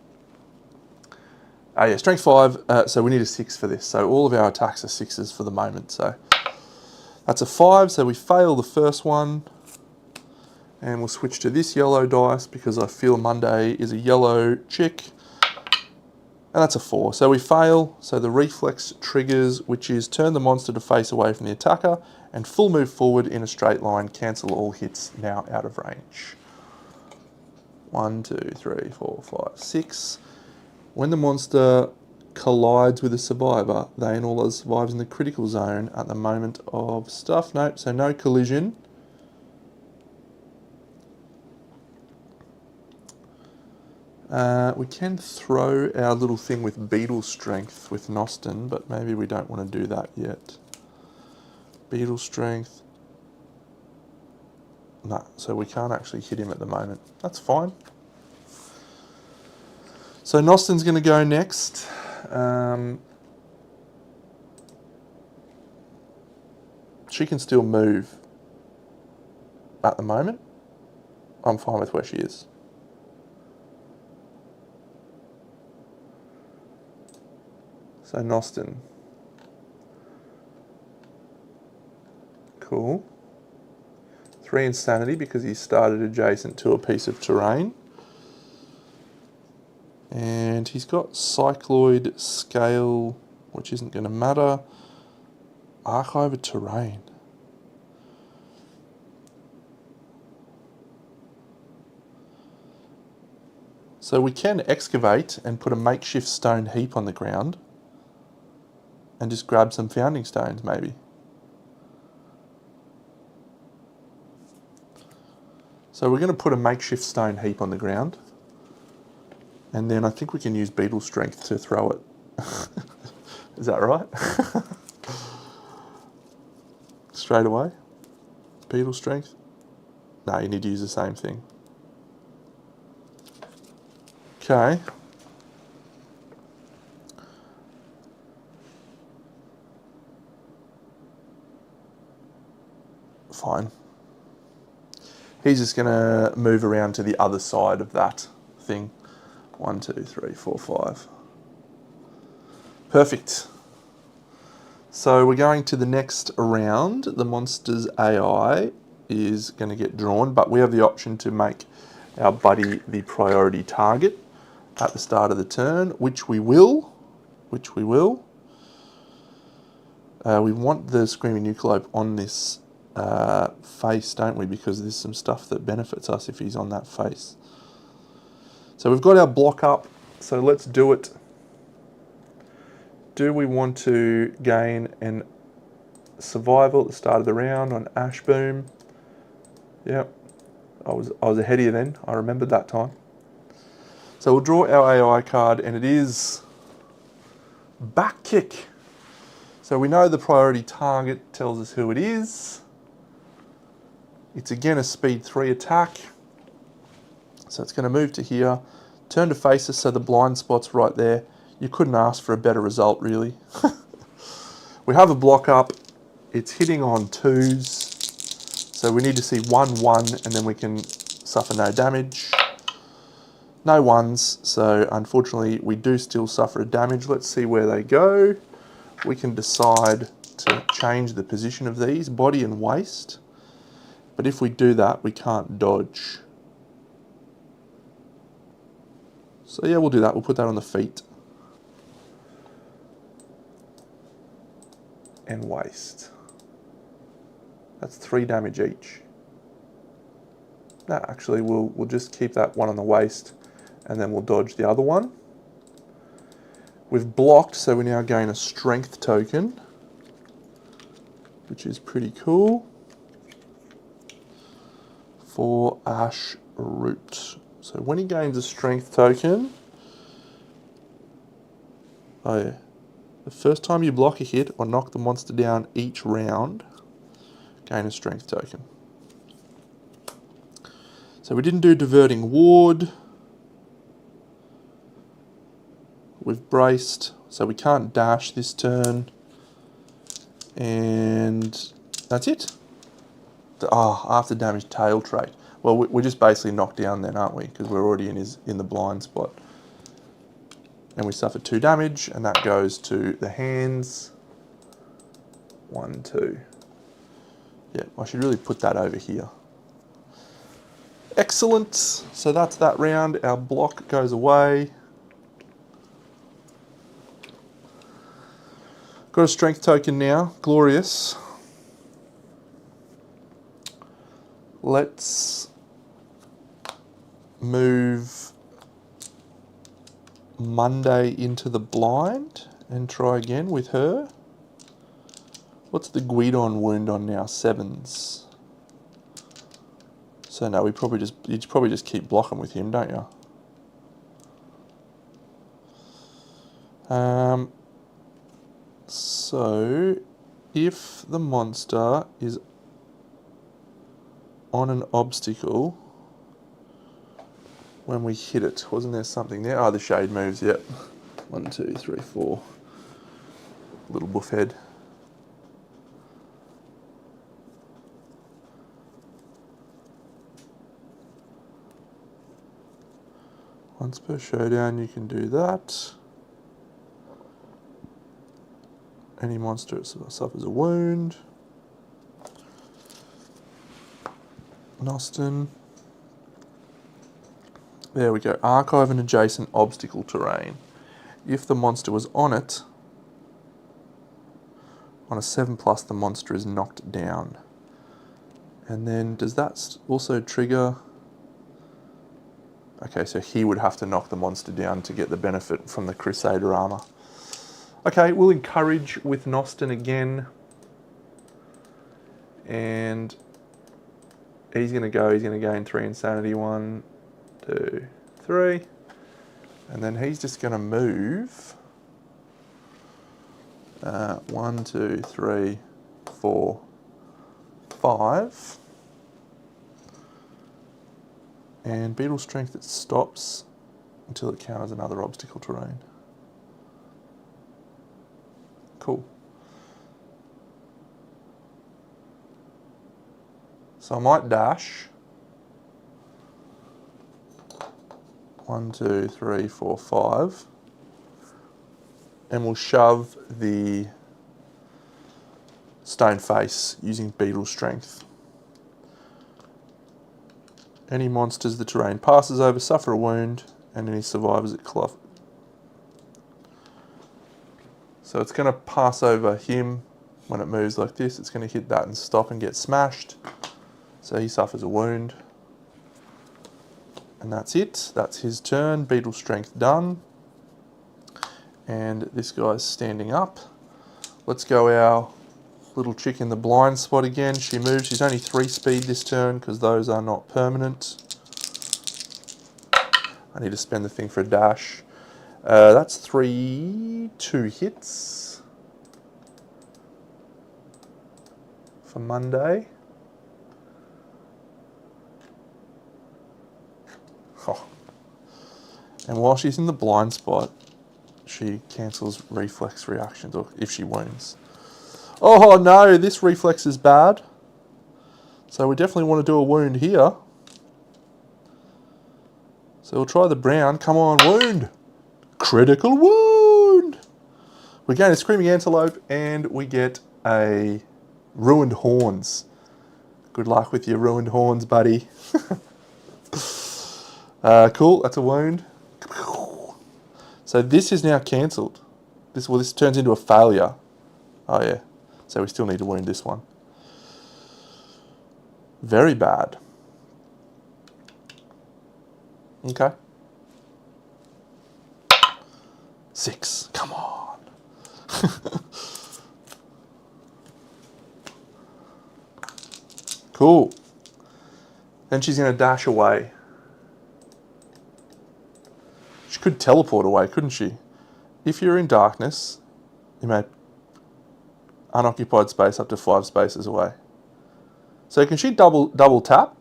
Yeah, strength 5, so we need a 6 for this. So all of our attacks are 6s for the moment. So that's a 5, so we fail the first one. And we'll switch to this yellow dice because I feel Monday is a yellow chick. And that's a 4. So we fail, so the reflex triggers, which is turn the monster to face away from the attacker and full move forward in a straight line, cancel all hits now out of range. 1, 2, 3, 4, 5, 6. When the monster collides with a survivor, they and all other survivors in the critical zone at the moment of stuff. Nope, so no collision. We can throw our little thing with beetle strength with Nostin, but maybe we don't want to do that yet. Beetle strength. No, so we can't actually hit him at the moment. That's fine. So Nostin's going to go next. She can still move at the moment. I'm fine with where she is. So Nostin. Cool. 3 insanity because he started adjacent to a piece of terrain. And he's got cycloid scale, which isn't going to matter. Archive of terrain. So we can excavate and put a makeshift stone heap on the ground and just grab some founding stones maybe. So we're going to put a makeshift stone heap on the ground. And then I think we can use beetle strength to throw it. Is that right? Straight away? Beetle strength? No, you need to use the same thing. Okay. Fine. He's just going to move around to the other side of that thing. 1, 2, 3, 4, 5. Perfect. So we're going to the next round. The monster's AI is going to get drawn, but we have the option to make our buddy the priority target at the start of the turn, which we will. We want the Screaming Nukealope on this face, don't we? Because there's some stuff that benefits us if he's on that face. So we've got our block up, so let's do it. Do we want to gain an survival at the start of the round on Ash Boom? Yep, I was ahead of you then. I remembered that time. So we'll draw our AI card, and it is Back Kick. So we know the priority target tells us who it is. It's again a speed 3 attack. So it's going to move to here, turn to face us, so the blind spot's right there. You couldn't ask for a better result, really. We have a block up. It's hitting on 2s. So we need to see 1, 1, and then we can suffer no damage. No 1s, so unfortunately we do still suffer a damage. Let's see where they go. We can decide to change the position of these, body and waist. But if we do that, we can't dodge. So yeah, we'll do that. We'll put that on the feet. And waist. That's 3 damage each. No, actually, we'll just keep that one on the waist, and then we'll dodge the other one. We've blocked, so we now gain a strength token, which is pretty cool, for Ash Root. So when he gains a strength token, oh yeah, the first time you block a hit or knock the monster down each round, gain a strength token. So we didn't do Diverting Ward. We've braced, so we can't dash this turn. And that's it. After damage tail trait. Well, we're just basically knocked down then, aren't we? Because we're already in the blind spot. And we suffer 2 damage, and that goes to the hands. 1, 2. Yeah, I should really put that over here. Excellent. So that's that round. Our block goes away. Got a strength token now. Glorious. Let's move Monday into the blind and try again with her. What's the Guidon wound on now? 7s. So no, you probably just keep blocking with him, don't you? So if the monster is on an obstacle when we hit it, wasn't there something there? Oh, the shade moves, yep. 1, 2, 3, 4. Little buff head. Once per showdown you can do that. Any monster suffers a wound. Nostin. There we go. Archive an adjacent obstacle terrain. If the monster was on it, on a 7+, the monster is knocked down. And then does that also trigger? Okay, so he would have to knock the monster down to get the benefit from the Crusader armor. Okay, we'll encourage with Nostin again. And he's going to gain 3 insanity. 1, 2, 3. And then he's just going to move 1, 2, 3, 4, 5. And Beetle Strength, it stops until it counters another obstacle terrain. Cool. So I might dash. 1, 2, 3, 4, 5. And we'll shove the stone face using Beetle Strength. Any monsters the terrain passes over suffer a wound, and any survivors it cloth. So it's going to pass over him when it moves like this. It's going to hit that and stop and get smashed. So he suffers a wound. And that's it. That's his turn. Beetle Strength done. And this guy's standing up. Let's go our little chick in the blind spot again. She moves. She's only 3 speed this turn because those are not permanent. I need to spend the thing for a dash. That's 2 hits for Monday. Oh. And while she's in the blind spot, she cancels reflex reactions, or if she wounds. Oh no, this reflex is bad. So we definitely want to do a wound here. So we'll try the brown. Come on, wound. Critical wound. We gain a Screaming Antelope and we get a Ruined Horns. Good luck with your Ruined Horns, buddy. Cool, that's a wound. So this is now cancelled. This turns into a failure. Oh yeah, so we still need to wound this one. Very bad. Okay. 6, come on. Cool. Then she's going to dash away. She could teleport away, couldn't she? If you're in darkness, you may unoccupied space up to 5 spaces away. So can she double tap?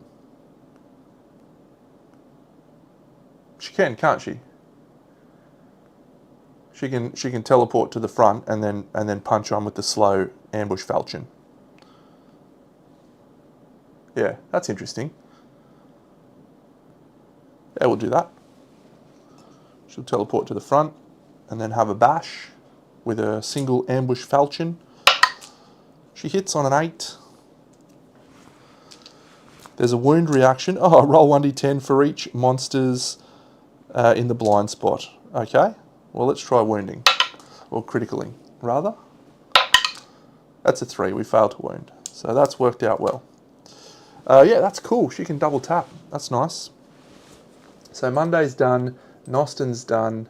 She can, can't she? She can teleport to the front and then punch on with the slow ambush falchion. Yeah, that's interesting. Yeah, we'll do that. She'll teleport to the front and then have a bash with a single ambush falchion. She hits on an 8. There's a wound reaction. Oh, roll 1d10 for each monsters in the blind spot. Okay, well let's try wounding. Or critically, rather. That's a 3, we failed to wound. So that's worked out well. Yeah, that's cool. She can double tap. That's nice. So Monday's done. Noston's done.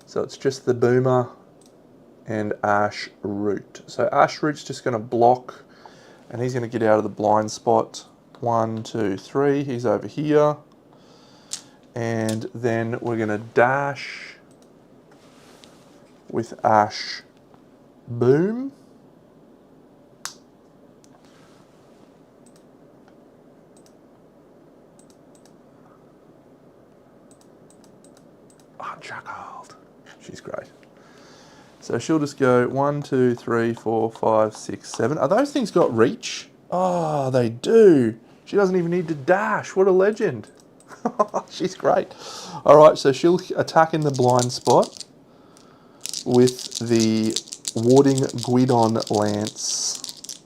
So it's just the Boomer and Ash Root. So Ash Root's just going to block, and he's going to get out of the blind spot. 1, 2, 3. He's over here. And then we're going to dash with Ash Boom. Chuckled. She's great. So she'll just go 1, 2, 3, 4, 5, 6, 7. Are those things got reach? Oh, they do. She doesn't even need to dash. What a legend. She's great. All right, so she'll attack in the blind spot with the Warding Guidon Lance.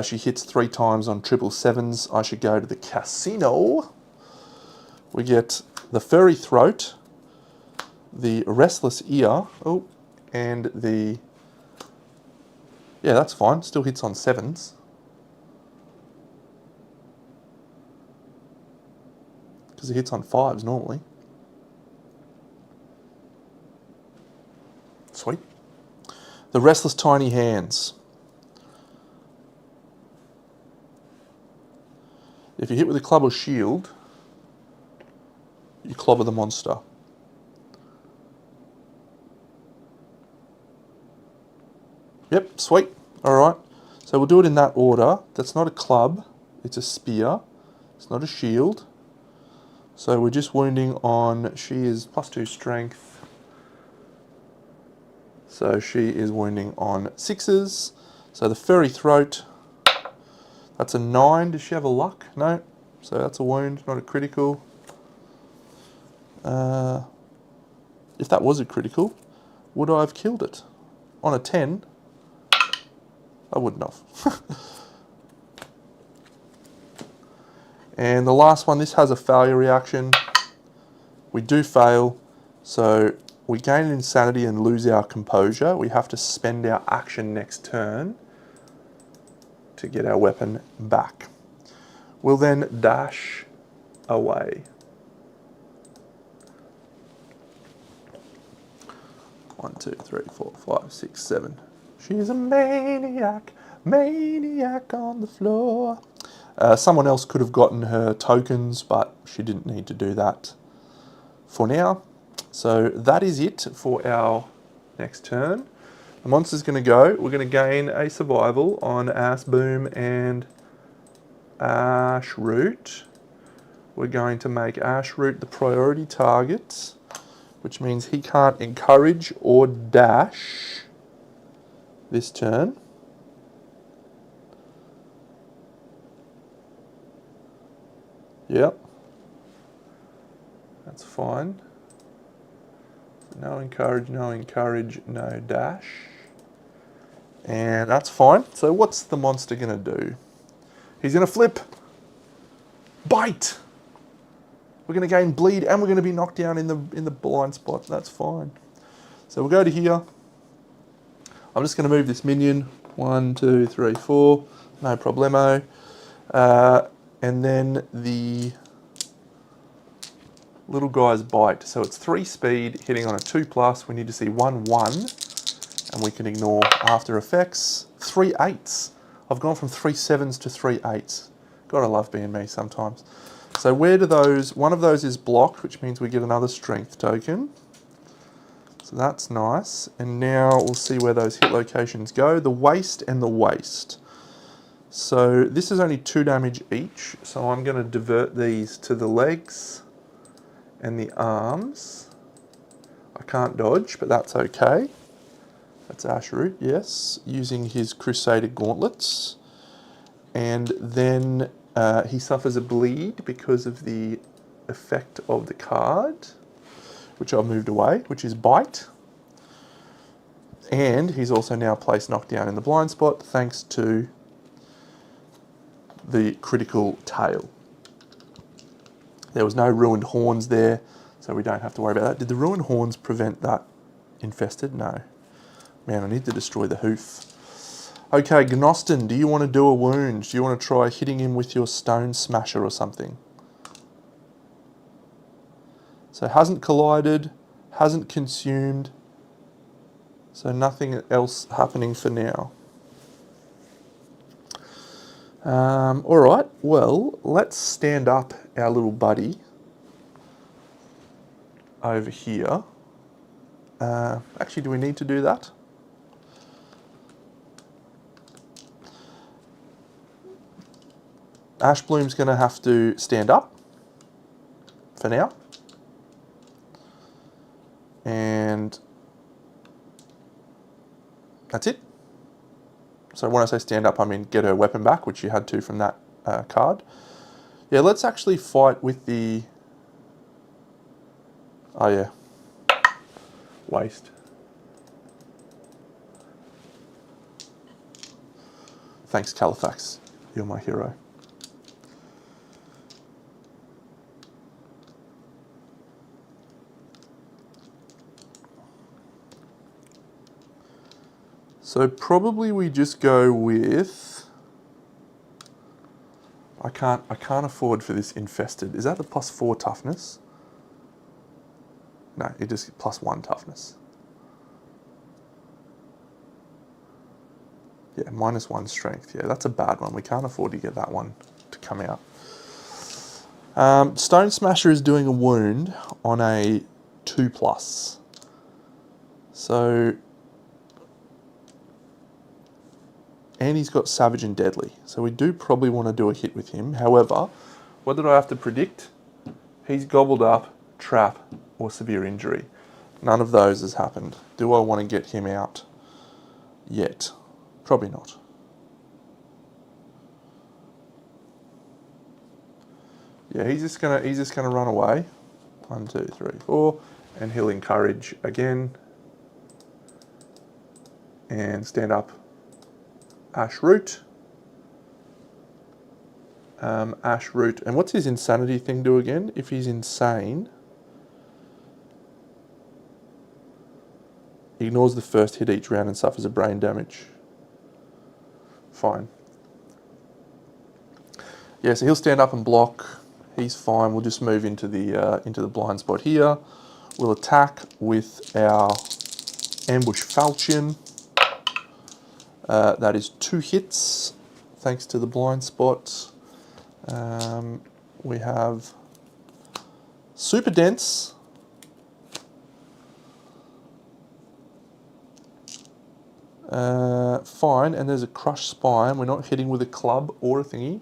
She hits 3 times on 777s. I should go to the casino. We get the Furry Throat, the Restless Ear, and the... Yeah, that's fine. Still hits on 7s. Because it hits on 5s normally. Sweet. The Restless Tiny Hands. If you hit with a club or shield, you clobber the monster. Yep, sweet. Alright. So we'll do it in that order. That's not a club, it's a spear. It's not a shield. So we're just wounding on, she is +2 strength. So she is wounding on 6s. So the furry throat, that's a 9. Does she have a luck? No. So that's a wound, not a critical. If that was a critical, would I have killed it? On a 10, I wouldn't have. And the last one, this has a failure reaction. We do fail, so we gain insanity and lose our composure. We have to spend our action next turn to get our weapon back. We'll then dash away. 1, 2, 3, 4, 5, 6, 7. She's a maniac, maniac on the floor. Someone else could have gotten her tokens, but she didn't need to do that for now. So that is it for our next turn. The monster's going to go. We're going to gain a survival on Ash Boom and Ash Root. We're going to make Ash Root the priority target, which means he can't encourage or dash this turn. Yep. That's fine. No encourage, no dash. And that's fine. So what's the monster going to do? He's going to flip. Bite. We're going to gain bleed and we're going to be knocked down in the blind spot. That's fine. So we'll go to here. I'm just going to move this minion. 1, 2, 3, 4. No problemo. And then the little guy's bite. So it's 3 speed, hitting on a 2+. We need to see 1, 1. And we can ignore after effects. 3 8s. I've gone from 3 7s to 3 8s. God, I love being me sometimes. So where do those, one of those is blocked, which means we get another strength token. So that's nice. And now we'll see where those hit locations go. The waist and the waist. So this is only 2 damage each. So I'm going to divert these to the legs and the arms. I can't dodge, but that's okay. That's Ashroot, yes, using his Crusader Gauntlets. And then he suffers a bleed because of the effect of the card, which I've moved away, which is Bite. And he's also now placed knockdown in the blind spot thanks to the critical tail. There was no ruined horns there, so we don't have to worry about that. Did the ruined horns prevent that infested? No. Man, I need to destroy the hoof. Okay, Gnoston, do you want to do a wound? Do you want to try hitting him with your Stone Smasher or something? So hasn't collided, hasn't consumed, so nothing else happening for now. Alright, well, let's stand up our little buddy over here. Actually, do we need to do that? Ashbloom's going to have to stand up for now. And that's it. So when I say stand up, I mean get her weapon back, which you had to from that card. Yeah, let's actually fight with the... Oh yeah. Waste. Thanks, Califax. You're my hero. So probably we just go with... I can't afford for this infested. Is that the +4 toughness? No, it just +1 toughness. Yeah, -1 strength. Yeah, that's a bad one. We can't afford to get that one to come out. Stone Smasher is doing a wound on a 2+. So, and he's got Savage and Deadly. So we do probably want to do a hit with him. However, what did I have to predict? He's gobbled up, trap, or severe injury. None of those has happened. Do I want to get him out yet? Probably not. Yeah, he's just gonna run away. 1, 2, 3, 4, and he'll encourage again. And stand up. Ash Root. Ash Root. And what's his insanity thing do again? If he's insane, he ignores the first hit each round and suffers a brain damage. Fine. Yeah, so he'll stand up and block. He's fine. We'll just move into the blind spot here. We'll attack with our Ambush Falchion. That is 2 hits, thanks to the blind spot. We have Super Dense. Fine, and there's a Crush Spine. We're not hitting with a club or a thingy.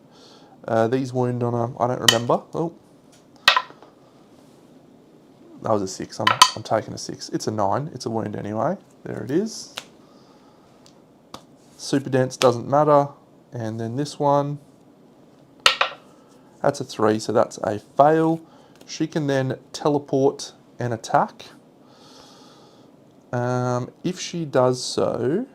These wound on a, I don't remember. Oh, that was a 6. I'm taking a 6. It's a 9. It's a wound anyway. There it is. Super Dense doesn't matter. And then this one, that's a 3, so that's a fail. She can then teleport and attack. If she does so,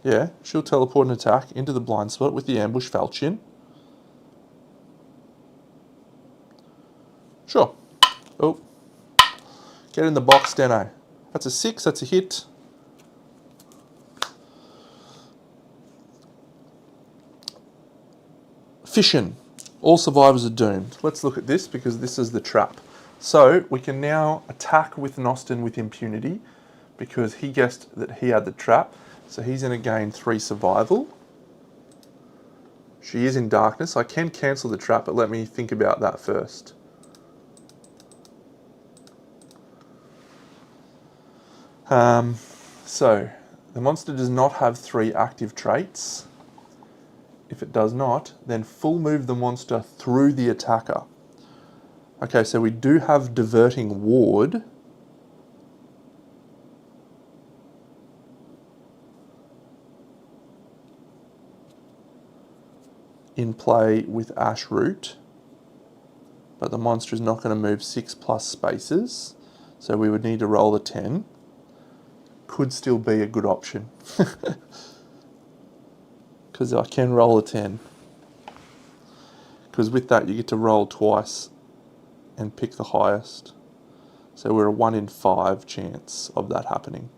yeah, she'll teleport and attack into the blind spot with the Ambush Falchion. Sure. Oh. Get in the box, Deno. That's a 6, that's a hit. Fission. All survivors are doomed. Let's look at this because this is the trap. So we can now attack with Nostin with impunity because he guessed that he had the trap. So he's going to gain 3 survival. She is in darkness. I can cancel the trap, but let me think about that first. So the monster does not have 3 active traits. If it does not, then full move the monster through the attacker. Okay, so we do have Diverting Ward. In play with Ash Root, but the monster is not going to move 6+ spaces, so we would need to roll a 10. Could still be a good option. Because I can roll a 10. Because with that you get to roll twice and pick the highest. So we're a 1 in 5 chance of that happening.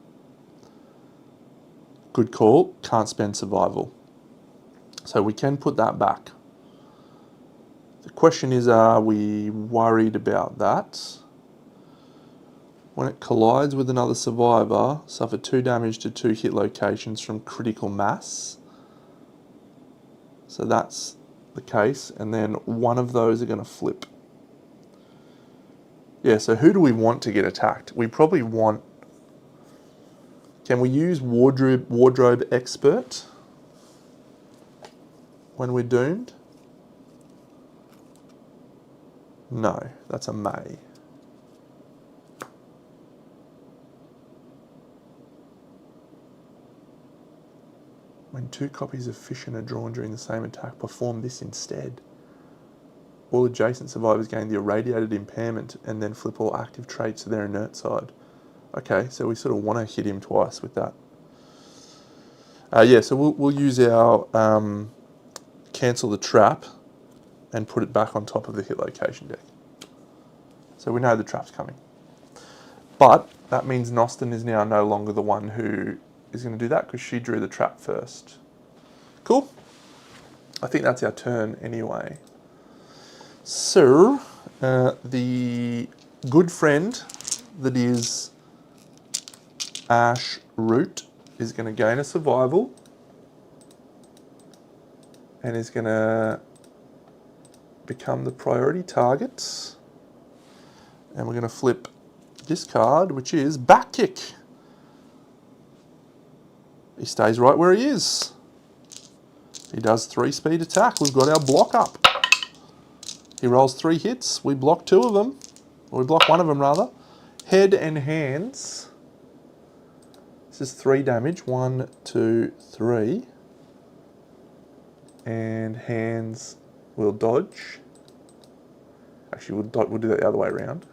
Good call, can't spend survival. So we can put that back. The question is, are we worried about that? When it collides with another survivor, suffer 2 damage to 2 hit locations from critical mass. So that's the case, and then one of those are going to flip. Yeah, so who do we want to get attacked? We probably want... Can we use Wardrobe Expert when we're doomed? No, that's a May. When 2 copies of Fission are drawn during the same attack, perform this instead. All adjacent survivors gain the irradiated impairment and then flip all active traits to their inert side. Okay, so we sort of want to hit him twice with that. Yeah, so we'll use our cancel the trap and put it back on top of the hit location deck. So we know the trap's coming. But that means Nostin is now no longer the one who is going to do that because she drew the trap first. Cool. I think that's our turn anyway. So, the good friend that is Ash Root is going to gain a survival and is going to become the priority target. And we're going to flip this card, which is back kick. He stays right where he is. He does 3 speed attack. We've got our block up. He rolls 3 hits. We block 2 of them. Or we block 1 of them rather. Head and hands. This is 3 damage. 1, 2, 3. And hands will dodge. Actually, we'll do that the other way around.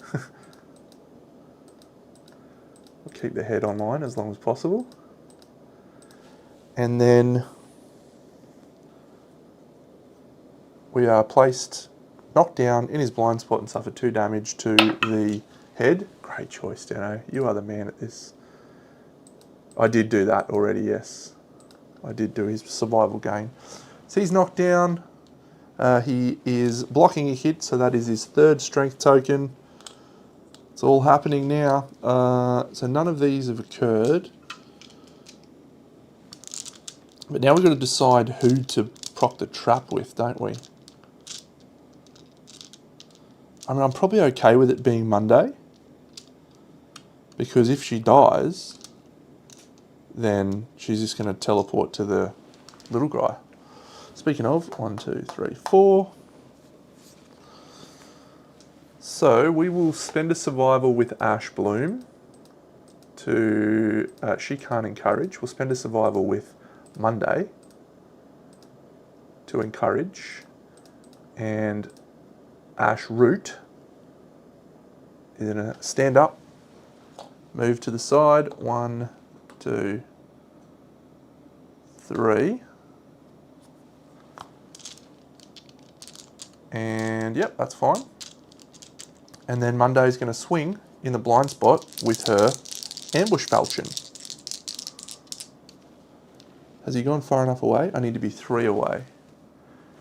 We'll keep the head online as long as possible. And then we are placed, knocked down in his blind spot and suffer 2 damage to the head. Great choice, Deno. You are the man at this. I did do that already, yes. I did do his survival gain. So he's knocked down. He is blocking a hit, so that is his 3rd strength token. It's all happening now. So none of these have occurred. But now we've got to decide who to proc the trap with, don't we? I mean, I'm probably okay with it being Monday. Because if she dies, then she's just going to teleport to the little guy. Speaking of, 1, 2, 3, 4. So we will spend a survival with Ash Bloom to, she can't encourage. We'll spend a survival with Monday to encourage. And Ash Root is going to stand up, move to the side. 1, 2, 3. And yep, that's fine. And then Monday's going to swing in the blind spot with her ambush falchion. Has he gone far enough away? I need to be 3 away.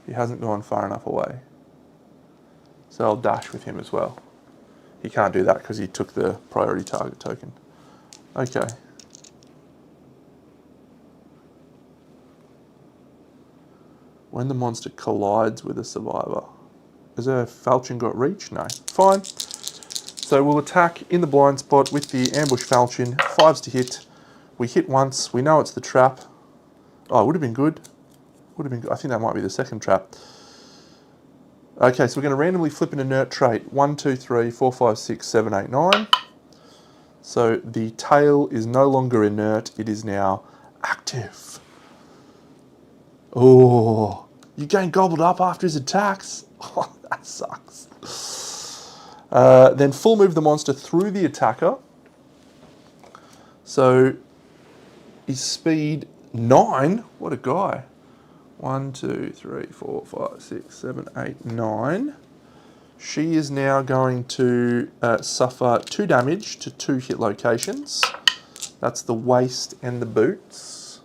He hasn't gone far enough away. So I'll dash with him as well. He can't do that because he took the priority target token. Okay. When the monster collides with a survivor. Has her falchion got reach? No. Fine. So we'll attack in the blind spot with the ambush falchion. 5s to hit. We hit once. We know it's the trap. Oh, it would have been good. Would have been good. I think that might be the 2nd trap. Okay, so we're going to randomly flip an inert trait. 1, 2, 3, 4, 5, 6, 7, 8, 9. So the tail is no longer inert. It is now active. Oh, you gain gobbled up after his attacks. Oh, that sucks. Then full move the monster through the attacker. So his speed 9. What a guy. 1, 2, 3, 4, 5, 6, 7, 8, 9. She is now going to suffer 2 damage to 2 hit locations. That's the waist and the boots.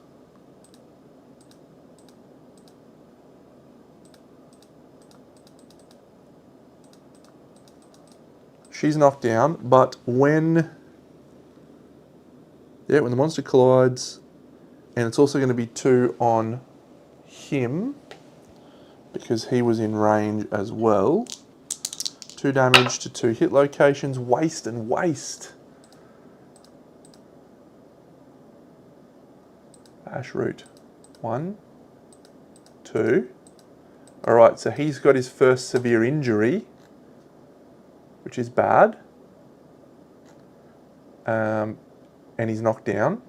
She's knocked down, but when the monster collides, and it's also going to be 2 on him, because he was in range as well. 2 damage to 2 hit locations, waist and waist. Ash Root. 1, 2. Alright, so he's got his first severe injury, which is bad. And he's knocked down,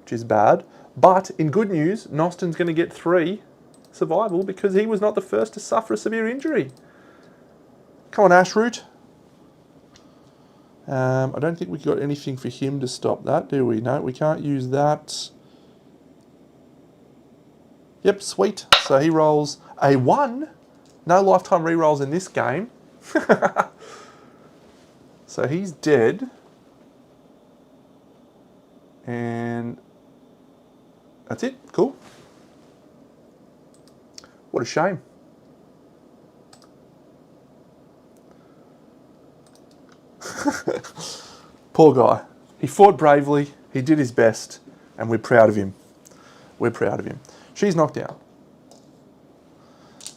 which is bad. But in good news, Noston's going to get 3 survival because he was not the first to suffer a severe injury. Come on, Ashroot. I don't think we got anything for him to stop that, do we? No, we can't use that. Yep, sweet. So he rolls a 1. No lifetime rerolls in this game. So he's dead. And that's it. Cool. What a shame. Poor guy. He fought bravely. He did his best. And we're proud of him. We're proud of him. She's knocked down.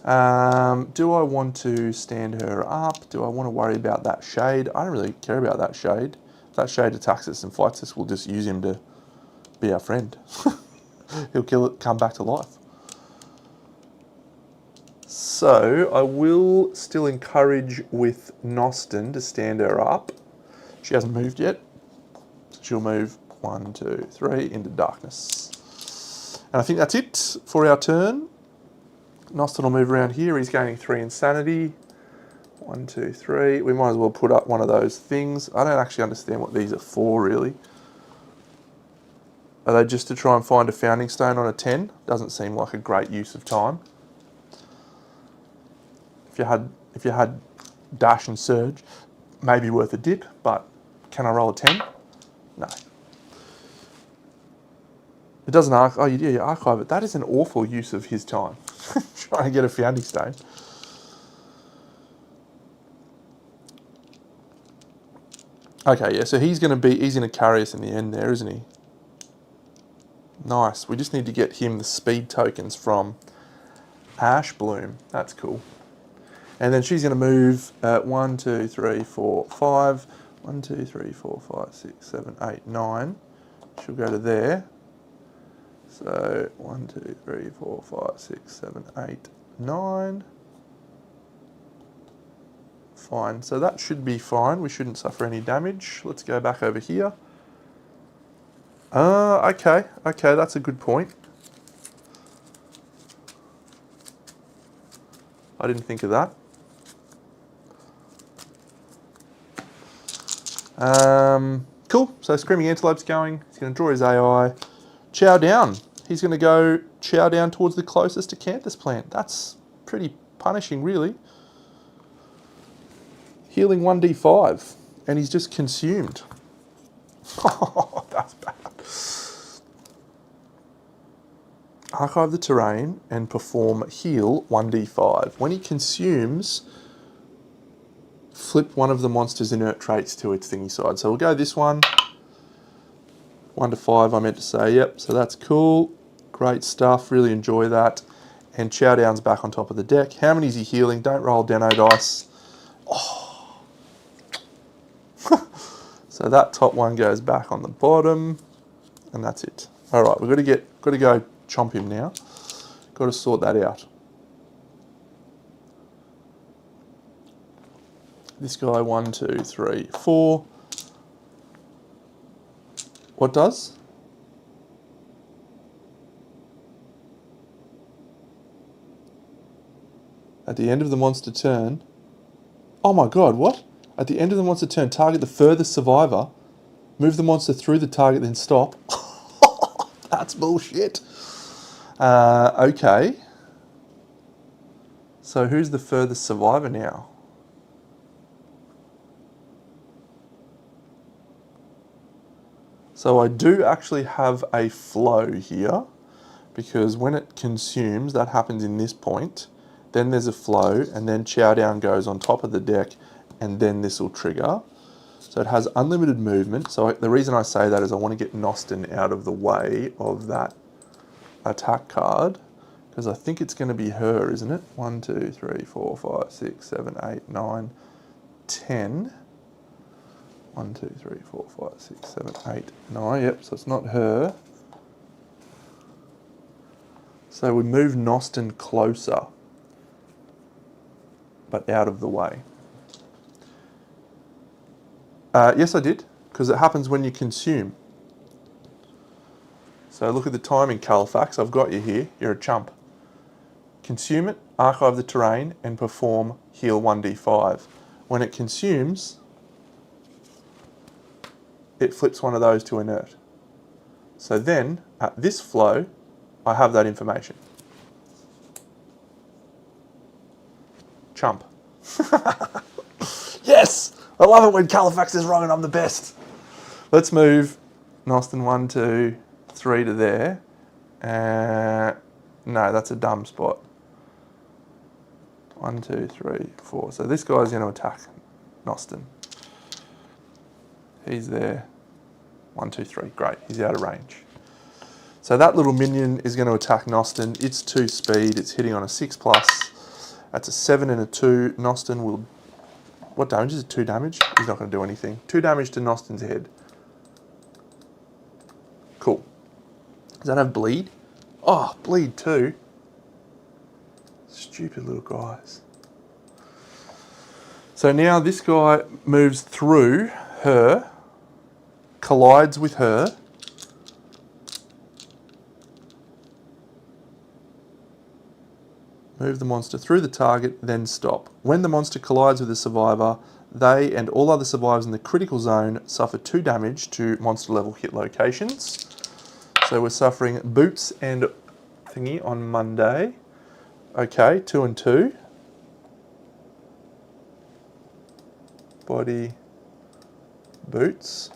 Do I want to stand her up? Do I want to worry about that shade? I don't really care about that shade. If that shade attacks us and fights us, we'll just use him to be our friend. He'll kill it, come back to life. So I will still encourage with Nostin to stand her up. She hasn't moved yet. So she'll move 1, 2, 3 into darkness. And I think that's it for our turn. Nostin will move around here. He's gaining 3 insanity. 1, 2, 3. We might as well put up one of those things. I don't actually understand what these are for, really. Are they just to try and find a founding stone on a 10? Doesn't seem like a great use of time. If you had dash and surge, maybe worth a dip, but can I roll a 10? No. It doesn't archive. Oh, you archive it. That is an awful use of his time. Trying to get a founding stone. Okay, yeah, so he's gonna carry us in the end there, isn't he? Nice. We just need to get him the speed tokens from Ash Bloom. That's cool. And then she's going to move 1, 2, 3, 4, 5. 1, 2, 3, 4, 5, 6, 7, 8, 9. She'll go to there. So 1, 2, 3, 4, 5, 6, 7, 8, 9. Fine. So that should be fine. We shouldn't suffer any damage. Let's go back over here. Okay. Okay, that's a good point. I didn't think of that. Cool. So Screaming Antelope's going. He's going to draw his AI. Chow down. He's going to go chow down towards the closest acanthus plant. That's pretty punishing, really. Healing 1d5. And he's just consumed. Oh, that's bad. Archive the terrain and perform heal 1d5. When he consumes, flip one of the monster's inert traits to its thingy side. So we'll go this one. 1 to 5, I meant to say. Yep, so that's cool. Great stuff. Really enjoy that. And Chowdown's back on top of the deck. How many is he healing? Don't roll Deno dice. Oh. So that top one goes back on the bottom. And that's it. All right, we've got to go chomp him now. Got to sort that out. This guy, 1, 2, 3, 4. What does? At the end of the monster turn. Oh my god, what? At the end of the monster turn, target the furthest survivor. Move the monster through the target, then stop. That's bullshit. Okay. So who's the furthest survivor now? So I do actually have a flow here, because when it consumes, that happens in this point, then there's a flow, and then Chowdown goes on top of the deck, and then this will trigger. So it has unlimited movement. So the reason I say that is I want to get Nostin out of the way of that attack card, because I think it's going to be her, isn't it? 1, 2, 3, 4, 5, 6, 7, 8, 9, 10. 1, 2, 3, 4, 5, 6, 7, 8, 9. Yep, so it's not her. So we move Nostin closer, but out of the way. Yes, I did, because it happens when you consume. So look at the timing, Califax. I've got you here. You're a chump. Consume it, archive the terrain, and perform heal 1d5. When it consumes, it flips one of those to inert. So then, at this flow, I have that information. Chump. Yes! I love it when Califax is wrong and I'm the best. Let's move Nostin 1, 2, 3 to there. No, that's a dumb spot. 1, 2, 3, 4. So this guy's going to attack Nostin. He's there. 1, 2, 3. Great. He's out of range. So that little minion is going to attack Nostin. It's 2 speed. It's hitting on a 6+. That's a 7 and a 2. Nostin will... What damage is it? 2 damage? He's not going to do anything. 2 damage to Nostin's head. Cool. Does that have bleed? Oh, bleed too. Stupid little guys. So now this guy moves through her, collides with her. Move the monster through the target, then stop. When the monster collides with the survivor, they and all other survivors in the critical zone suffer 2 damage to monster level hit locations. So we're suffering boots and thingy on Monday. Okay, 2 and 2. Body, boots.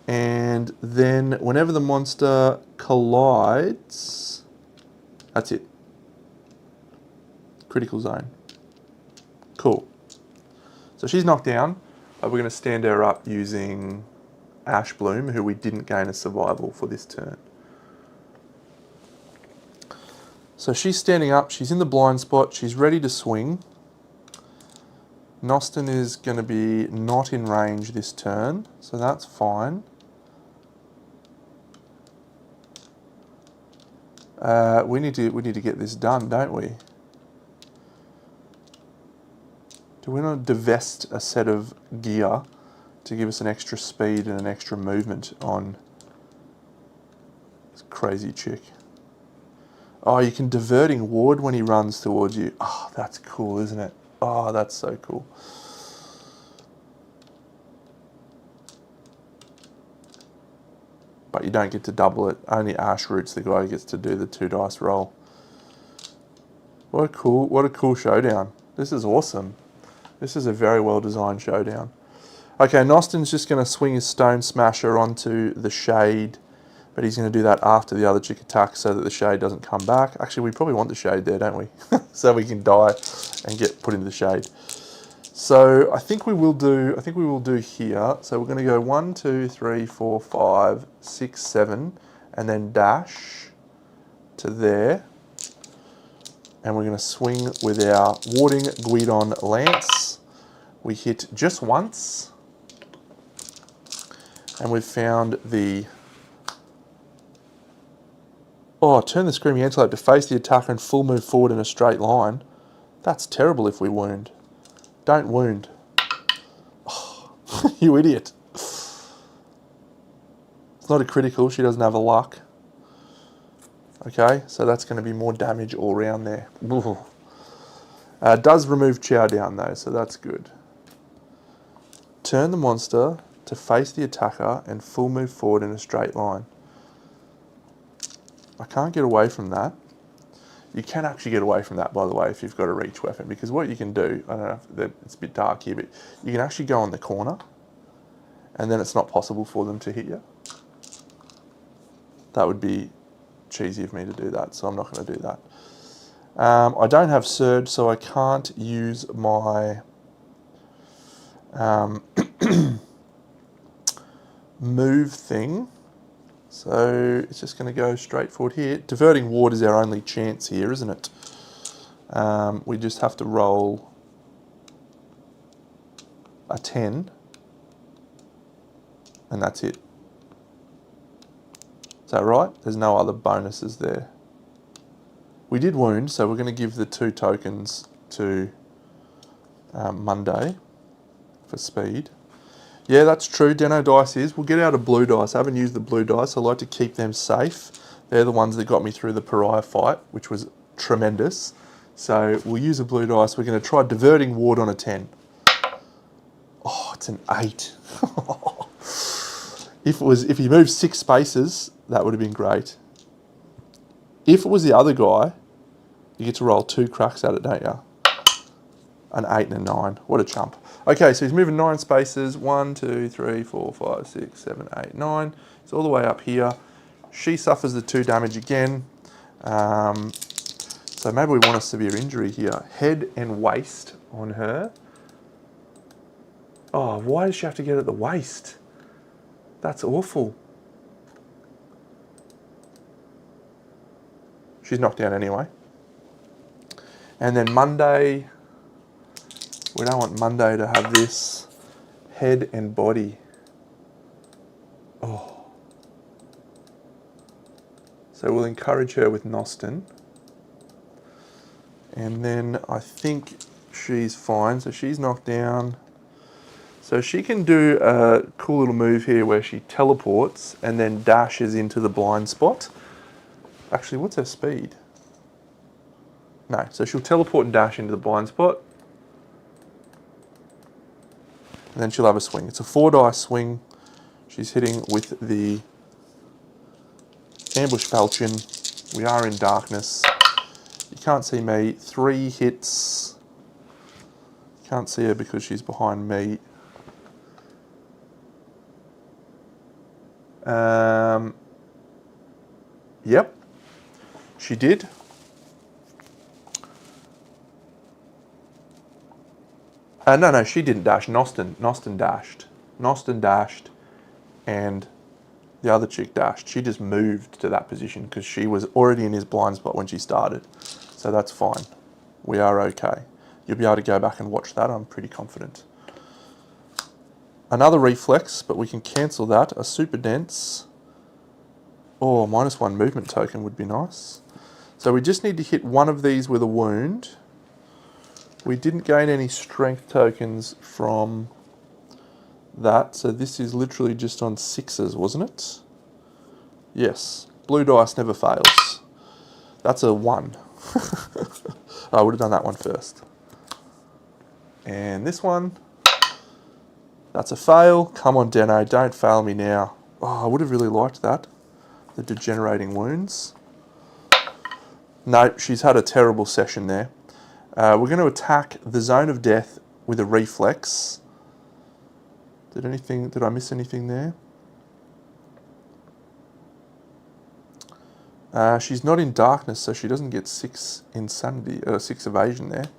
And then whenever the monster collides, that's it. Critical zone. Cool. So she's knocked down, but we're going to stand her up using Ash Bloom, who we didn't gain a survival for this turn. So she's standing up, she's in the blind spot, she's ready to swing. Nostin is going to be not in range this turn, so that's fine. We need to get this done, don't we? Do we not divest a set of gear to give us an extra speed and an extra movement on this crazy chick? Oh, you can diverting ward when he runs towards you. Oh, that's cool, isn't it? Oh, that's so cool. But you don't get to double it. Only Ash Root's the guy who gets to do the 2 dice roll. What a cool showdown. This is awesome. This is a very well designed showdown. Okay, Nostin's just going to swing his Stone Smasher onto the Shade, but he's going to do that after the other chick attacks so that the Shade doesn't come back. Actually, we probably want the Shade there, don't we? So we can die and get put into the Shade. So I think we will do here. So we're going to go 1, 2, 3, 4, 5, 6, 7, and then dash to there. And we're going to swing with our Warding Guidon Lance. We hit just once. And we've found the... Oh, turn the Screaming Antelope to face the attacker and full move forward in a straight line. That's terrible if we wound. Don't wound. Oh, you idiot. It's not a critical, she doesn't have a luck. Okay, so that's going to be more damage all round there. Does remove Chow Down though, so that's good. Turn the monster to face the attacker and full move forward in a straight line. I can't get away from that. You can actually get away from that, by the way, if you've got a reach weapon, because what you can do, I don't know if it's a bit dark here, but you can actually go on the corner and then it's not possible for them to hit you. That would be cheesy of me to do that, so I'm not going to do that. I don't have Surge, so I can't use my move thing. So it's just going to go straight forward here. Diverting Ward is our only chance here, isn't it? We just have to roll a 10, and that's it. Is that right? There's no other bonuses there. We did wound, so we're going to give the 2 tokens to Monday for speed. Yeah, that's true. Deno dice is. We'll get out a blue dice. I haven't used the blue dice. I like to keep them safe. They're the ones that got me through the pariah fight, which was tremendous. So we'll use a blue dice. We're going to try diverting Ward on a 10. Oh, it's an 8. If he moved 6 spaces, that would have been great. If it was the other guy, you get to roll 2 cracks at it, don't you? An 8 and a 9. What a chump. Okay, so he's moving 9 spaces. 1, 2, 3, 4, 5, 6, 7, 8, 9. It's all the way up here. She suffers the 2 damage again. So maybe we want a severe injury here. Head and waist on her. Oh, why does she have to get at the waist? That's awful. She's knocked down anyway. And then Monday, we don't want Monday to have this head and body. Oh. So we'll encourage her with Nostin. And then I think she's fine. So she's knocked down. So she can do a cool little move here where she teleports and then dashes into the blind spot. Actually, what's her speed? No, so she'll teleport and dash into the blind spot. And then she'll have a swing. It's a 4 dice swing. She's hitting with the ambush falchion. We are in darkness. You can't see me. 3 hits. Can't see her because she's behind me. Yep, she did. No, she didn't dash. Nostin dashed. Nostin dashed, and the other chick dashed. She just moved to that position because she was already in his blind spot when she started. So that's fine. We are okay. You'll be able to go back and watch that, I'm pretty confident. Another reflex, but we can cancel that. A super dense. Oh, -1 movement token would be nice. So we just need to hit one of these with a wound. We didn't gain any strength tokens from that, so this is literally just on 6s, wasn't it? Yes. Blue dice never fails. That's a 1. I would have done that one first. And this one, that's a fail. Come on, Deno, don't fail me now. Oh, I would have really liked that. The degenerating wounds. Nope, she's had a terrible session there. We're going to attack the zone of death with a reflex. Did I miss anything there? She's not in darkness, so she doesn't get 6 insanity, 6 evasion there.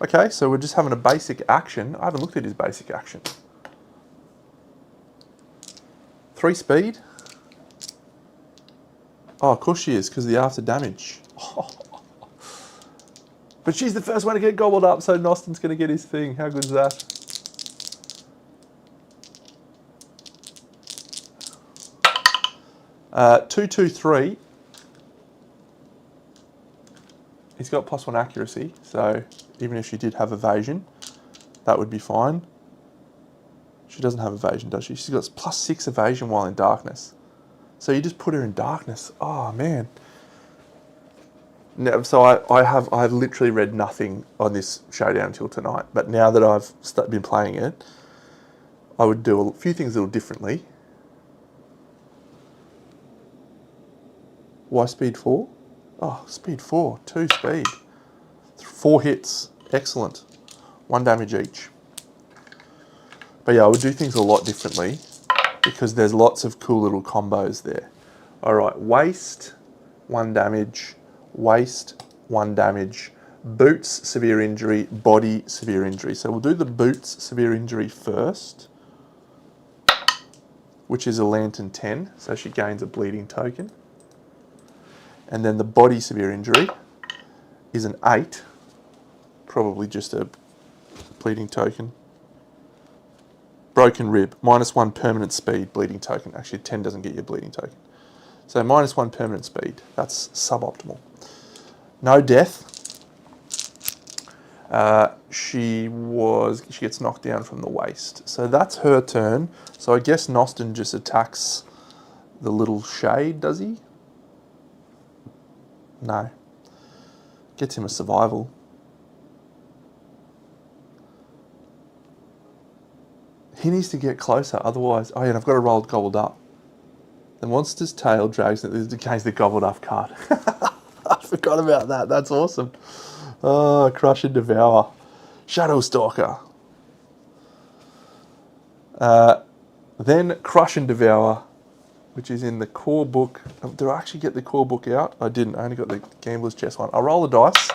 Okay, so we're just having a basic action. I haven't looked at his basic action. 3 speed. Oh, of course she is, because of the after damage. But she's the first one to get gobbled up, so Nostin's going to get his thing. How good is that? Uh, 223. He's got +1 accuracy, so even if she did have evasion, that would be fine. She doesn't have evasion, does she? She's got +6 evasion while in darkness. So you just put her in darkness. Oh, man. No, so I've literally read nothing on this showdown until tonight. But now that I've been playing it, I would do a few things a little differently. Why speed 4? Oh, speed 4. 2 speed. 4 hits. Excellent. 1 damage each. But yeah, I would do things a lot differently because there's lots of cool little combos there. All right, waste, 1 damage. Waste, 1 damage. Boots, severe injury. Body, severe injury. So we'll do the boots, severe injury first, which is a lantern 10. So she gains a bleeding token. And then the body severe injury is an 8. Probably just a bleeding token. Broken rib, -1 permanent speed, bleeding token. Actually, 10 doesn't get you a bleeding token. So -1 permanent speed. That's suboptimal. No death. She gets knocked down from the waist. So that's her turn. So I guess Nostin just attacks the little shade, does he? No. Gets him a survival. He needs to get closer, otherwise... Oh yeah, and I've got to roll gobbled up. The monster's tail drags it against the gobbled up card. I forgot about that. That's awesome. Oh, Crush and Devour. Shadow Stalker. Then Crush and Devour, which is in the core book. Did I actually get the core book out? I didn't. I only got the Gambler's Chess one. I roll the dice.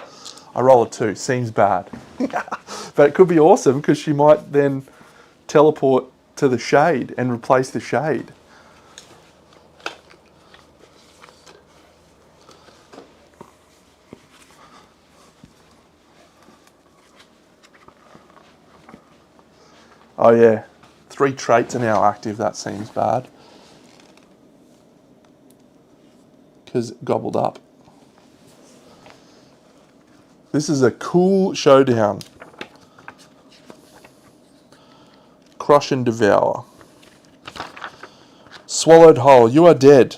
I roll a 2. Seems bad. But it could be awesome because she might then teleport to the shade and replace the shade. Oh yeah, 3 traits are now active. That seems bad. Because gobbled up. This is a cool showdown. Crush and devour. Swallowed whole. You are dead.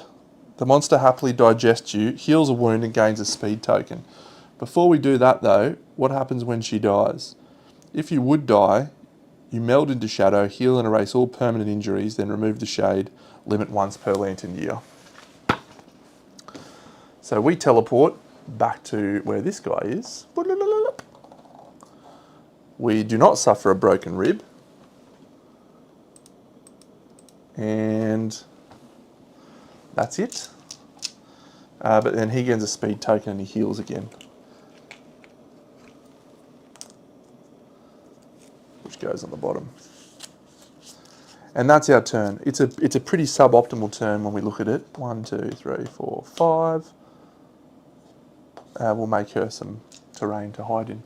The monster happily digests you, heals a wound, and gains a speed token. Before we do that though, what happens when she dies? If you would die, you meld into shadow, heal and erase all permanent injuries, then remove the shade, limit once per lantern year. So we teleport back to where this guy is. We do not suffer a broken rib. And that's it. But then he gains a speed token and he heals again. Which goes on the bottom. And that's our turn. It's a pretty suboptimal turn when we look at it. 1, 2, 3, 4, 5. We'll make her some terrain to hide in.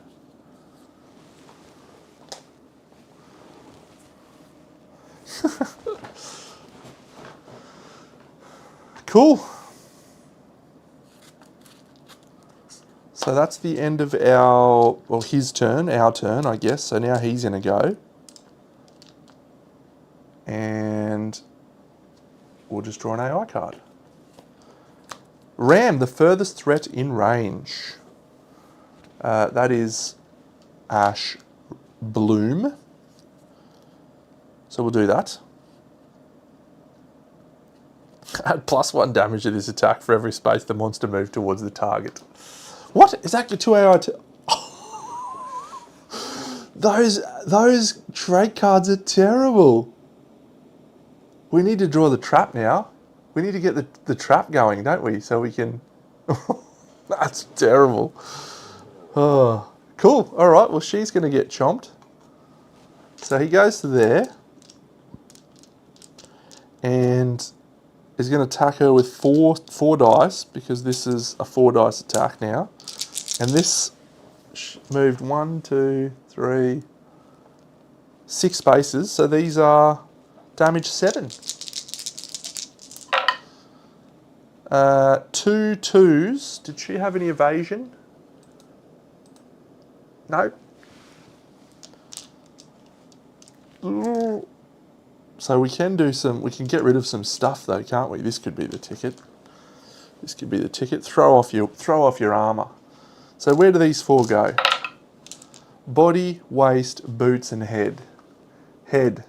Cool. So that's the end of our, well, his turn, our turn, I guess. So now he's going to go. And we'll just draw an AI card. Ram, the furthest threat in range. That is Ash Bloom. So we'll do that. Add +1 damage to this attack for every space the monster moved towards the target. What? Is that 2 AI? Those trait cards are terrible. We need to draw the trap now. We need to get the trap going, don't we? So we can... That's terrible. Oh, cool. All right, well, she's going to get chomped. So he goes to there. And is going to attack her with four dice, because this is a 4 dice attack now. And this moved 1, 2, 3, 6 spaces. So these are damage 7. 2 2s. Did she have any evasion? No. So we can get rid of some stuff though, can't we? This could be the ticket. This could be the ticket. Throw off your armor. So where do these 4 go? Body, waist, boots, and head. Head.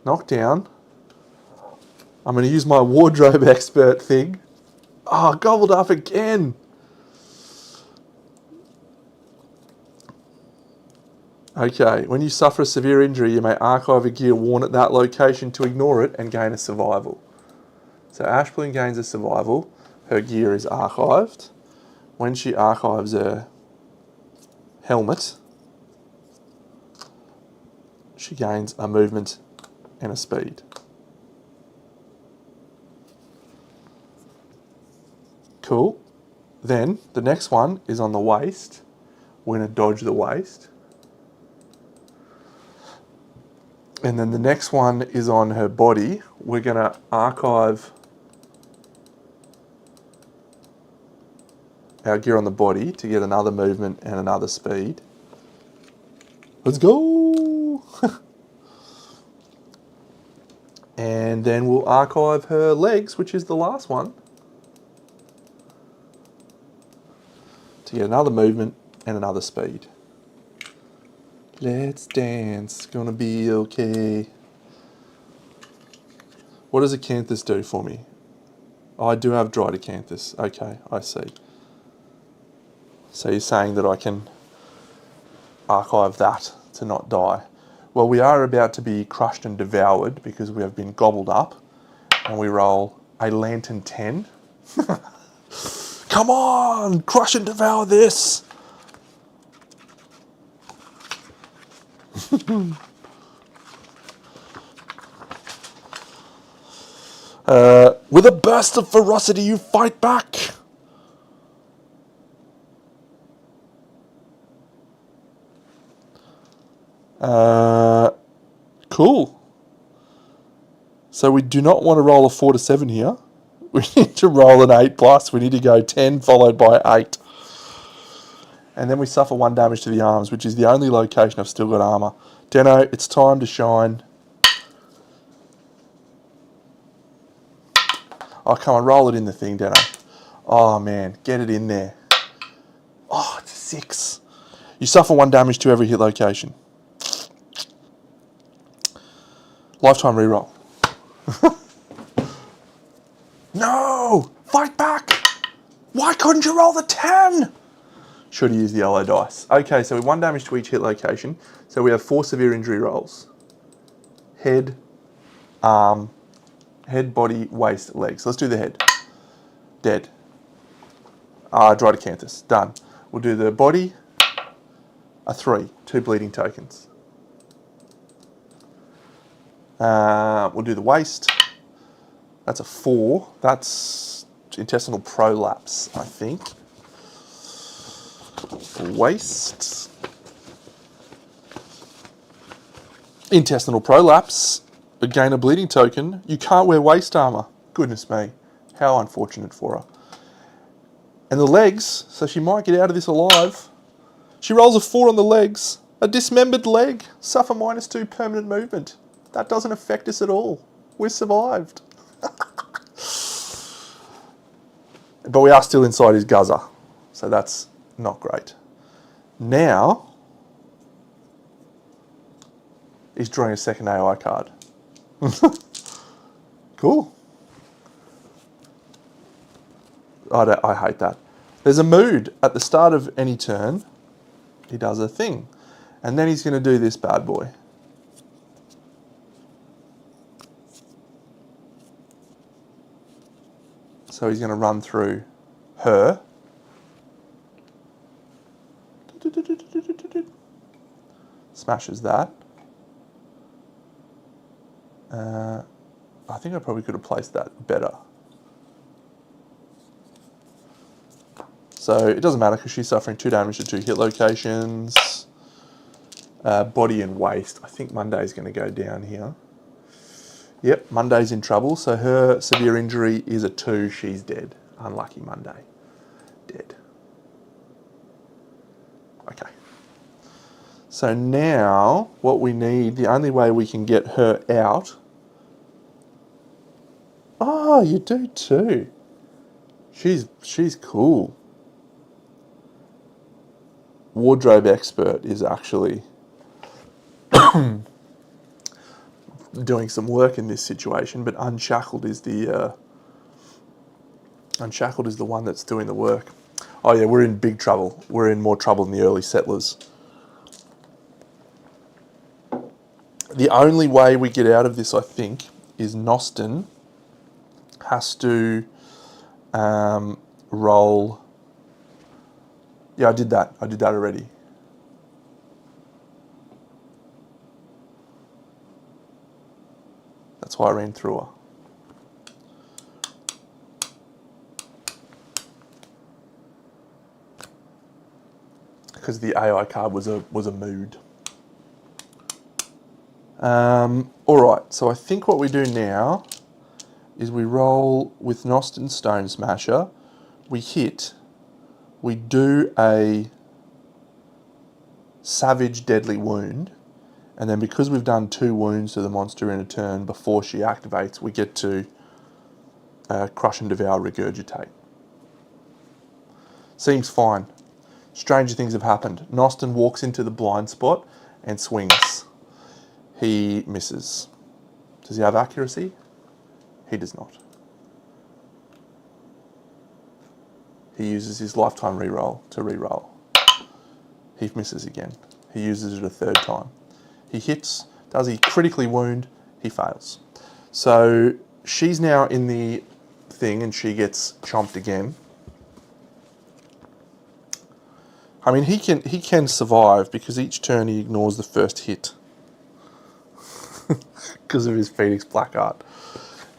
Knockdown. I'm going to use my wardrobe expert thing. Oh, gobbled up again. Okay, when you suffer a severe injury, you may archive a gear worn at that location to ignore it and gain a survival. So Ash Bloom gains a survival. Her gear is archived. When she archives her helmet, she gains a movement and a speed. Cool. Then the next one is on the waist. We're going to dodge the waist. And then the next one is on her body. We're going to archive our gear on the body to get another movement and another speed. Let's go! And then we'll archive her legs, which is the last one, to get another movement and another speed. Let's dance, gonna be okay. What does Acanthus do for me? Oh, I do have dried Acanthus. Okay, I see. So you're saying that I can archive that to not die. Well, we are about to be crushed and devoured because we have been gobbled up, and we roll a lantern 10. Come on, crush and devour this. With a burst of ferocity, you fight back. Cool. So we do not want to roll a 4 to 7 here. We need to roll an 8 plus. We need to go 10 followed by 8. And then we suffer 1 damage to the arms, which is the only location I've still got armour. Deno, it's time to shine. Oh, come on, roll it in the thing, Deno. Oh, man, get it in there. Oh, it's a 6. You suffer 1 damage to every hit location. Lifetime reroll. No! Fight back! Why couldn't you roll the 10? Should have used the yellow dice. Okay, so 1 damage to each hit location. So we have 4 severe injury rolls. Head, arm, head, body, waist, legs. Let's do the head. Dead. Droidocanthus. Done. We'll do the body. A 3. 2 bleeding tokens. We'll do the waist. That's a 4. That's intestinal prolapse, I think. Waist. Intestinal prolapse. Again, a bleeding token. You can't wear waist armour. Goodness me. How unfortunate for her. And the legs, so she might get out of this alive. She rolls a 4 on the legs. A dismembered leg. Suffer -2 permanent movement. That doesn't affect us at all. We're survived. But we are still inside his guzzer. So that's not great. Now, he's drawing a second AI card. Cool. I hate that. There's a mood at the start of any turn. He does a thing. And then he's going to do this bad boy. So he's going to run through her. Smashes that. I think I probably could have placed that better. So it doesn't matter because she's suffering 2 damage to 2 hit locations. Body and waist. I think Monday's going to go down here. Yep, Monday's in trouble. So her severe injury is a 2. She's dead. Unlucky Monday. Dead. Okay. So now what we need, the only way we can get her out. Oh, you do too. She's cool. Wardrobe expert is actually doing some work in this situation, but unshackled is the one that's doing the work. Oh yeah, we're in big trouble. We're in more trouble than the early settlers. The only way we get out of this, I think, is Nostin has to roll. Yeah, I did that. I did that already. That's why I ran through her. Because the AI card was a mood. All right, so I think what we do now is we roll with Nostin Stone Smasher. We hit. We do a Savage Deadly Wound. And then because we've done 2 wounds to the monster in a turn before she activates, we get to Crush and Devour Regurgitate. Seems fine. Stranger things have happened. Nostin walks into the blind spot and swings. He misses. Does he have accuracy? He does not. He uses his lifetime reroll to reroll. He misses again. He uses it a 3rd time. He hits. Does he critically wound? He fails. So she's now in the thing and she gets chomped again. I mean, he can survive because each turn he ignores the first hit. Because of his Phoenix Black Art.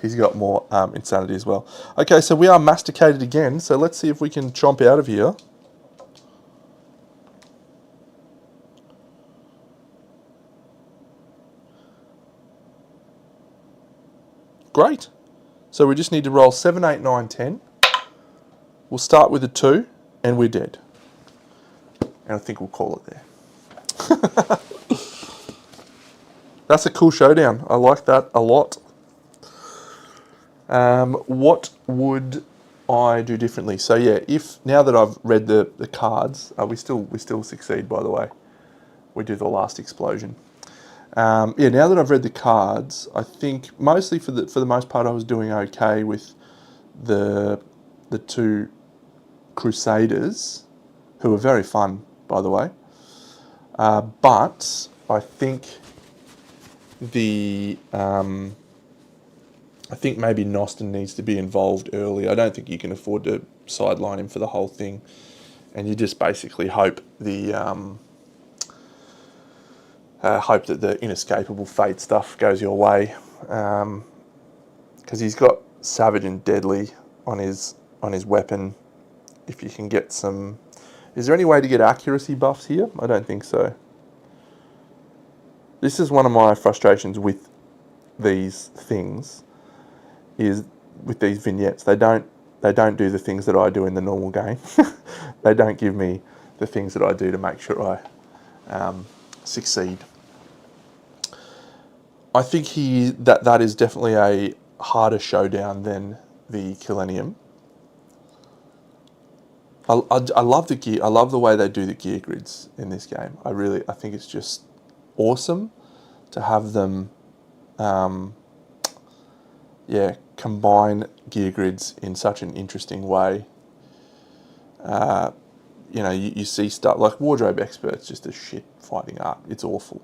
He's got more insanity as well. Okay, so we are masticated again. So let's see if we can chomp out of here. great. So we just need to roll 7, 8, 9, 10. We'll start with a 2, and we're dead. And I think we'll call it there. That's a cool showdown. I like that a lot. What would I do differently? So yeah, if now that I've read the cards, we still succeed, by the way. We do the last explosion. Yeah, now that I've read the cards, I think mostly for the most part I was doing okay with the 2 Crusaders, who are very fun, by the way. But I think I think maybe Nostin needs to be involved early. I don't think you can afford to sideline him for the whole thing, and you just basically hope hope that the inescapable fate stuff goes your way, because he's got savage and deadly on his weapon. If you can get some, is there any way to get accuracy buffs here? I don't think so. This is one of my frustrations with these things, is with these vignettes. They don't do the things that I do in the normal game. They don't give me the things that I do to make sure I succeed. I think that is definitely a harder showdown than the Killennium. I love the gear. I love the way they do the gear grids in this game. I think it's just awesome to have them, combine gear grids in such an interesting way. You see stuff like Wardrobe Expert's just a shit fighting art. It's awful.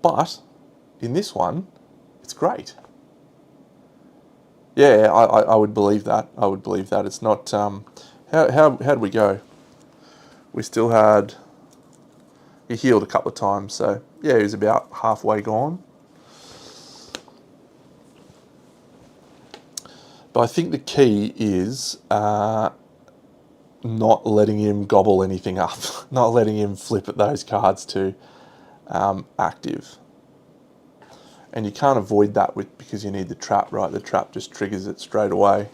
But in this one, it's great. Yeah, I would believe that. I would believe that. It's not... How'd we go? We still had... He healed a couple of times, so... Yeah, he was about halfway gone. But I think the key is not letting him gobble anything up. Not letting him flip at those cards to active. And you can't avoid that because you need the trap, right? The trap just triggers it straight away,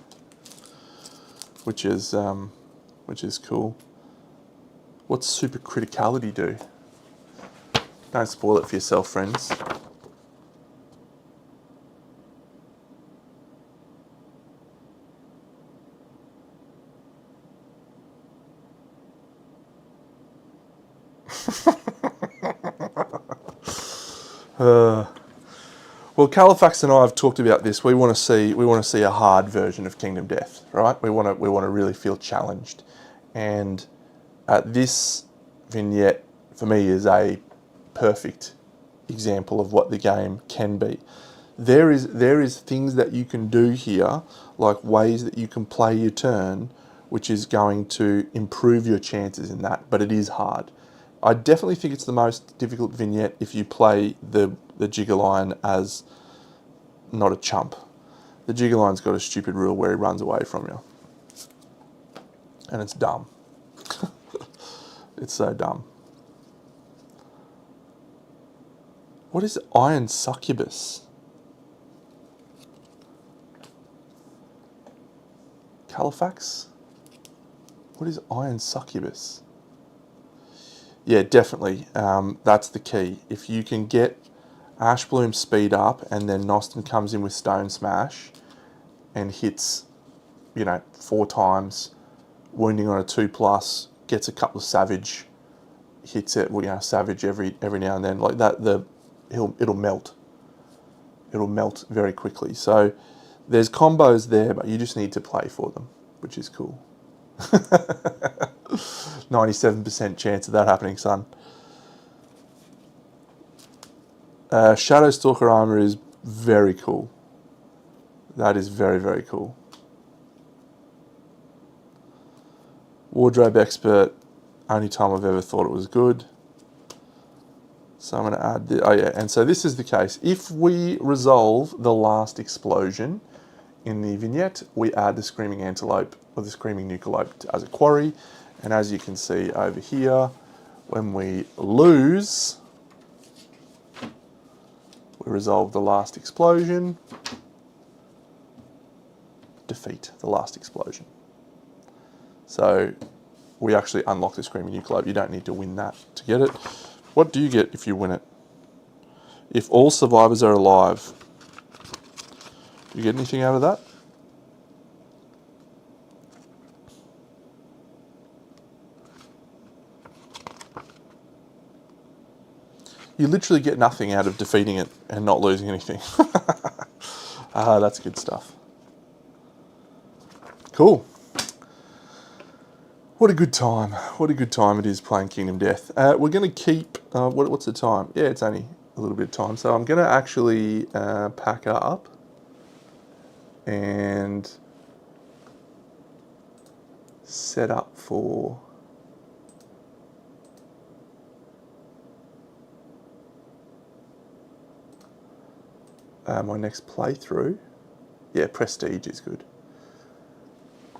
which is cool. What's super criticality do? Don't spoil it for yourself, friends. Well, Califax and I have talked about this. We want to see a hard version of Kingdom Death, right? We want to really feel challenged, and this vignette for me is a perfect example of what the game can be. There is things that you can do here, like ways that you can play your turn, which is going to improve your chances in that. But it is hard. I definitely think it's the most difficult vignette if you play the Jiggerlion as not a chump. The Jiggerlion's got a stupid rule where he runs away from you. And it's dumb. It's so dumb. What is Iron Succubus? Califax? What is Iron Succubus? Yeah, definitely. That's the key. If you can get Ashbloom speed up and then Nostin comes in with Stone Smash and hits, 4 times, wounding on a 2+, gets a couple of Savage, hits it, Savage every now and then, like that, it'll melt. It'll melt very quickly. So there's combos there, but you just need to play for them, which is cool. 97% chance of that happening, son. Shadowstalker armor is very cool. That is very, very cool. Wardrobe Expert, only time I've ever thought it was good. So I'm going to add the, and so this is the case. If we resolve the last explosion in the vignette, we add the Screaming Antelope or the Screaming Nukealope as a quarry. And as you can see over here, when we lose, we resolve the last explosion. defeat the last explosion. So we actually unlock the Screaming Nukealope. You don't need to win that to get it. What do you get if you win it? If all survivors are alive, do you get anything out of that? You literally get nothing out of defeating it and not losing anything. That's good stuff. Cool. What a good time. What a good time it is playing Kingdom Death. We're going to keep... what's the time? Yeah, it's only a little bit of time. So I'm going to actually pack up and set up for... my next playthrough. Yeah, Prestige is good.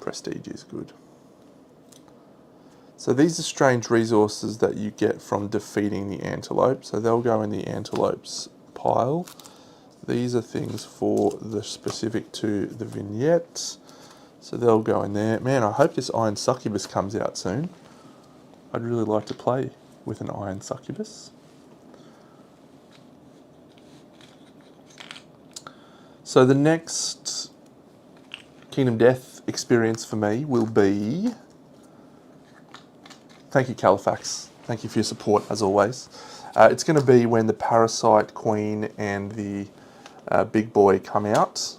Prestige is good. So these are strange resources that you get from defeating the antelope. So they'll go in the antelope's pile. These are things for the specific to the vignette. So they'll go in there. Man, I hope this Iron Succubus comes out soon. I'd really like to play with an Iron Succubus. So the next Kingdom Death experience for me will be... Thank you, Califax. Thank you for your support, as always. It's going to be when the Parasite Queen and the Big Boy come out.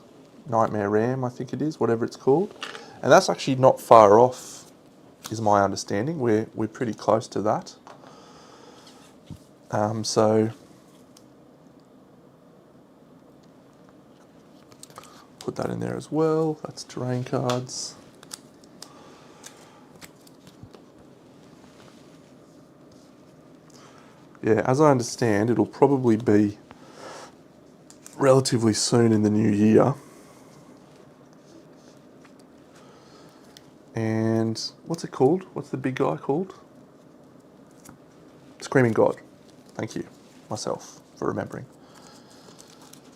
Nightmare Ram, I think it is, whatever it's called. And that's actually not far off, is my understanding. We're pretty close to that. So... put that in there as well. That's terrain cards. Yeah, as I understand, it'll probably be relatively soon in the new year. And what's it called? What's the big guy called? Screaming God. Thank you, myself, for remembering.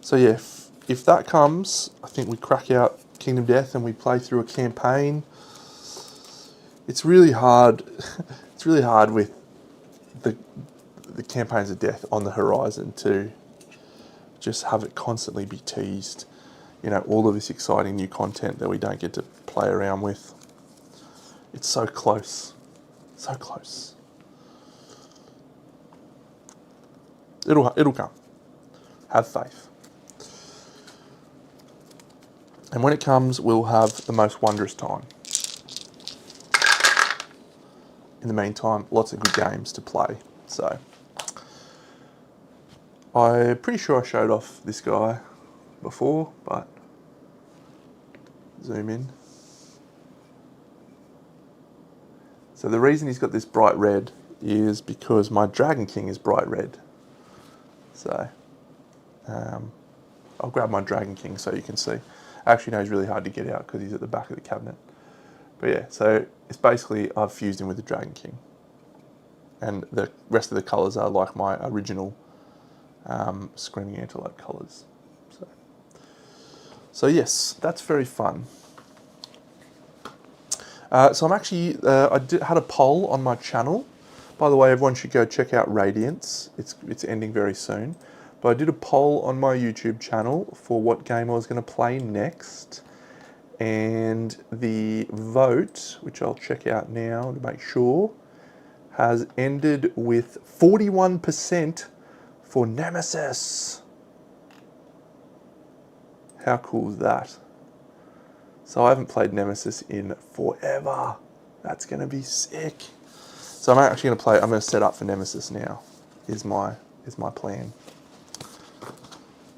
So yeah, if that comes, I think we crack out Kingdom Death and we play through a campaign. It's really hard. It's really hard with the campaigns of death on the horizon to just have it constantly be teased. You know, all of this exciting new content that we don't get to play around with. It's so close. So close. It'll come. Have faith. And when it comes, we'll have the most wondrous time. In the meantime, lots of good games to play. So, I'm pretty sure I showed off this guy before, but zoom in. So the reason he's got this bright red is because my Dragon King is bright red. So, I'll grab my Dragon King so you can see. Actually, no, he's really hard to get out because he's at the back of the cabinet. But yeah, so it's basically I've fused him with the Dragon King. And the rest of the colours are like my original Screaming Antelope colours. So yes, that's very fun. So I'm actually, had a poll on my channel. By the way, everyone should go check out Radiance. It's ending very soon. But I did a poll on my YouTube channel for what game I was going to play next. And the vote, which I'll check out now to make sure, has ended with 41% for Nemesis. How cool is that? So I haven't played Nemesis in forever. That's going to be sick. So I'm actually going to play, I'm going to set up for Nemesis now, is my plan.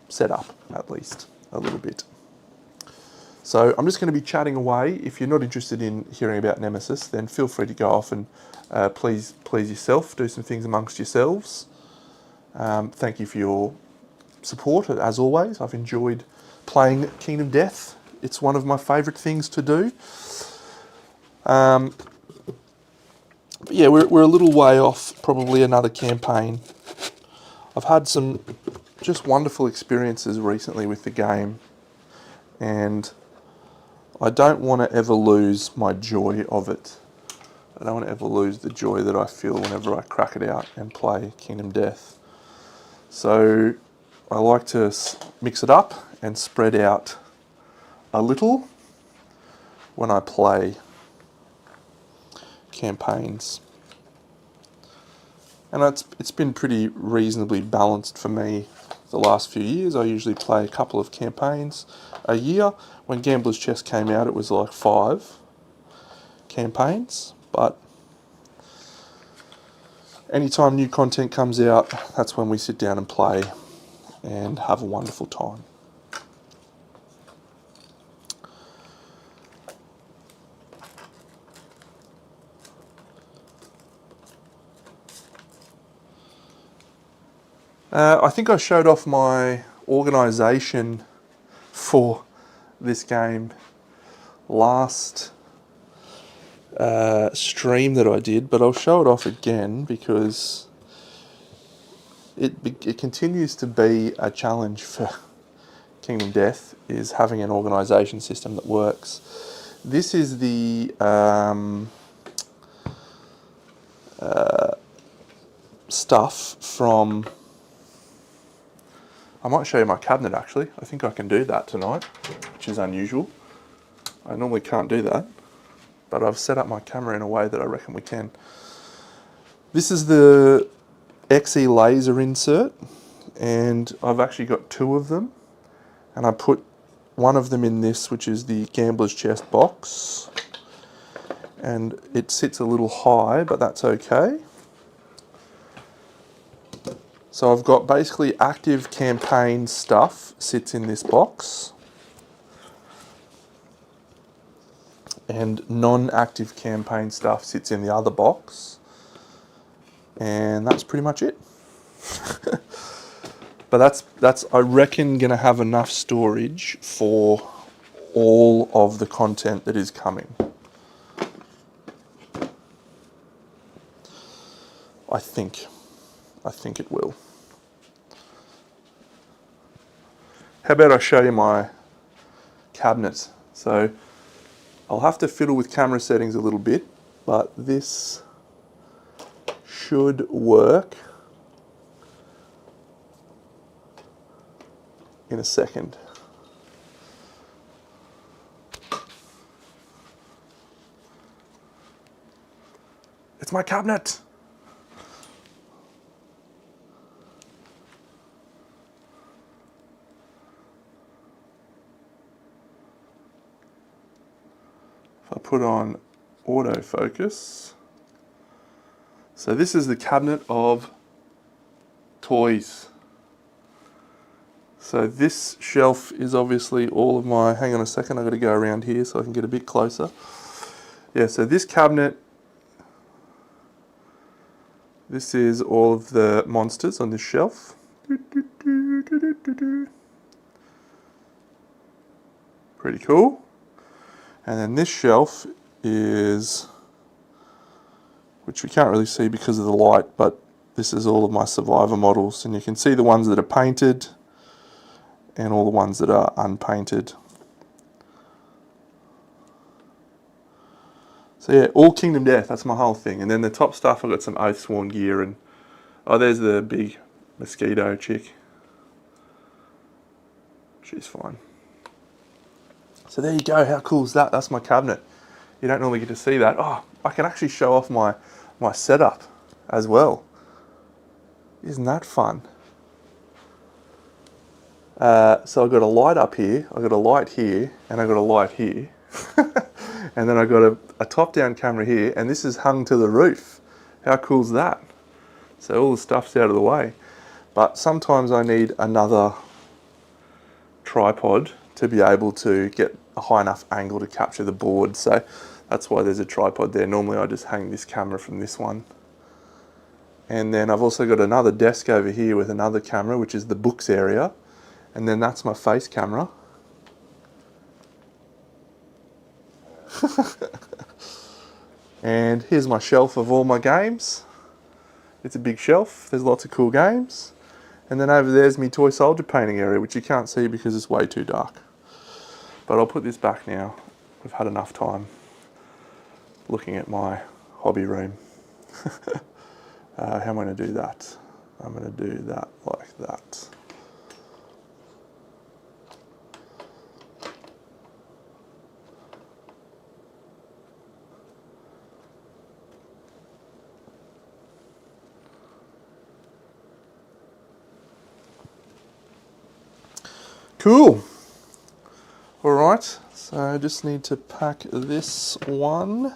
Set up, at least, a little bit. So I'm just going to be chatting away. If you're not interested in hearing about Nemesis, then feel free to go off and please yourself, do some things amongst yourselves. Thank you for your support, as always. I've enjoyed playing Kingdom Death. It's one of my favourite things to do. But yeah, we're a little way off probably another campaign. I've had some just wonderful experiences recently with the game, and I don't want to ever lose my joy of it. I don't want to ever lose the joy that I feel whenever I crack it out and play Kingdom Death. So I like to mix it up and spread out a little when I play campaigns. And it's been pretty reasonably balanced for me the last few years. I usually play a couple of campaigns a year. When Gambler's Chest came out, it was like 5 campaigns. But anytime new content comes out, that's when we sit down and play and have a wonderful time. I think I showed off my organisation for this game last stream that I did, but I'll show it off again because it continues to be a challenge for Kingdom Death, is having an organisation system that works. This is the stuff from... I might show you my cabinet actually. I think I can do that tonight, which is unusual. I normally can't do that, but I've set up my camera in a way that I reckon we can. This is the XE laser insert, and I've actually got 2 of them, and I put one of them in this, which is the Gambler's Chest box, and it sits a little high, but that's okay. So I've got basically active campaign stuff sits in this box, and non-active campaign stuff sits in the other box, and that's pretty much it. But that's I reckon gonna have enough storage for all of the content that is coming. I think it will. How about I show you my cabinet? So I'll have to fiddle with camera settings a little bit, but this should work in a second. It's my cabinet. If I put on autofocus, so this is the cabinet of toys. So this shelf is obviously all of my, hang on a second, I've got to go around here so I can get a bit closer. Yeah, so this cabinet, this is all of the monsters on this shelf. Pretty cool. And then this shelf is, which we can't really see because of the light, but this is all of my Survivor models, and you can see the ones that are painted and all the ones that are unpainted. So yeah, all Kingdom Death, that's my whole thing. And then the top stuff, I've got some Oathsworn gear, and oh, there's the big mosquito chick. She's fine. So there you go, how cool is that? That's my cabinet. You don't normally get to see that. Oh, I can actually show off my setup as well. Isn't that fun? So I've got a light up here, I've got a light here, and I've got a light here. And then I've got a top-down camera here, and this is hung to the roof. How cool is that? So all the stuff's out of the way. But sometimes I need another tripod to be able to get a high enough angle to capture the board. So that's why there's a tripod there. Normally I just hang this camera from this one. And then I've also got another desk over here with another camera, which is the books area. And then that's my face camera. And here's my shelf of all my games. It's a big shelf, there's lots of cool games. And then over there's my toy soldier painting area, which you can't see because it's way too dark. But I'll put this back now. we've had enough time looking at my hobby room. How am I going to do that? I'm going to do that like that. Cool. All right, so I just need to pack this one.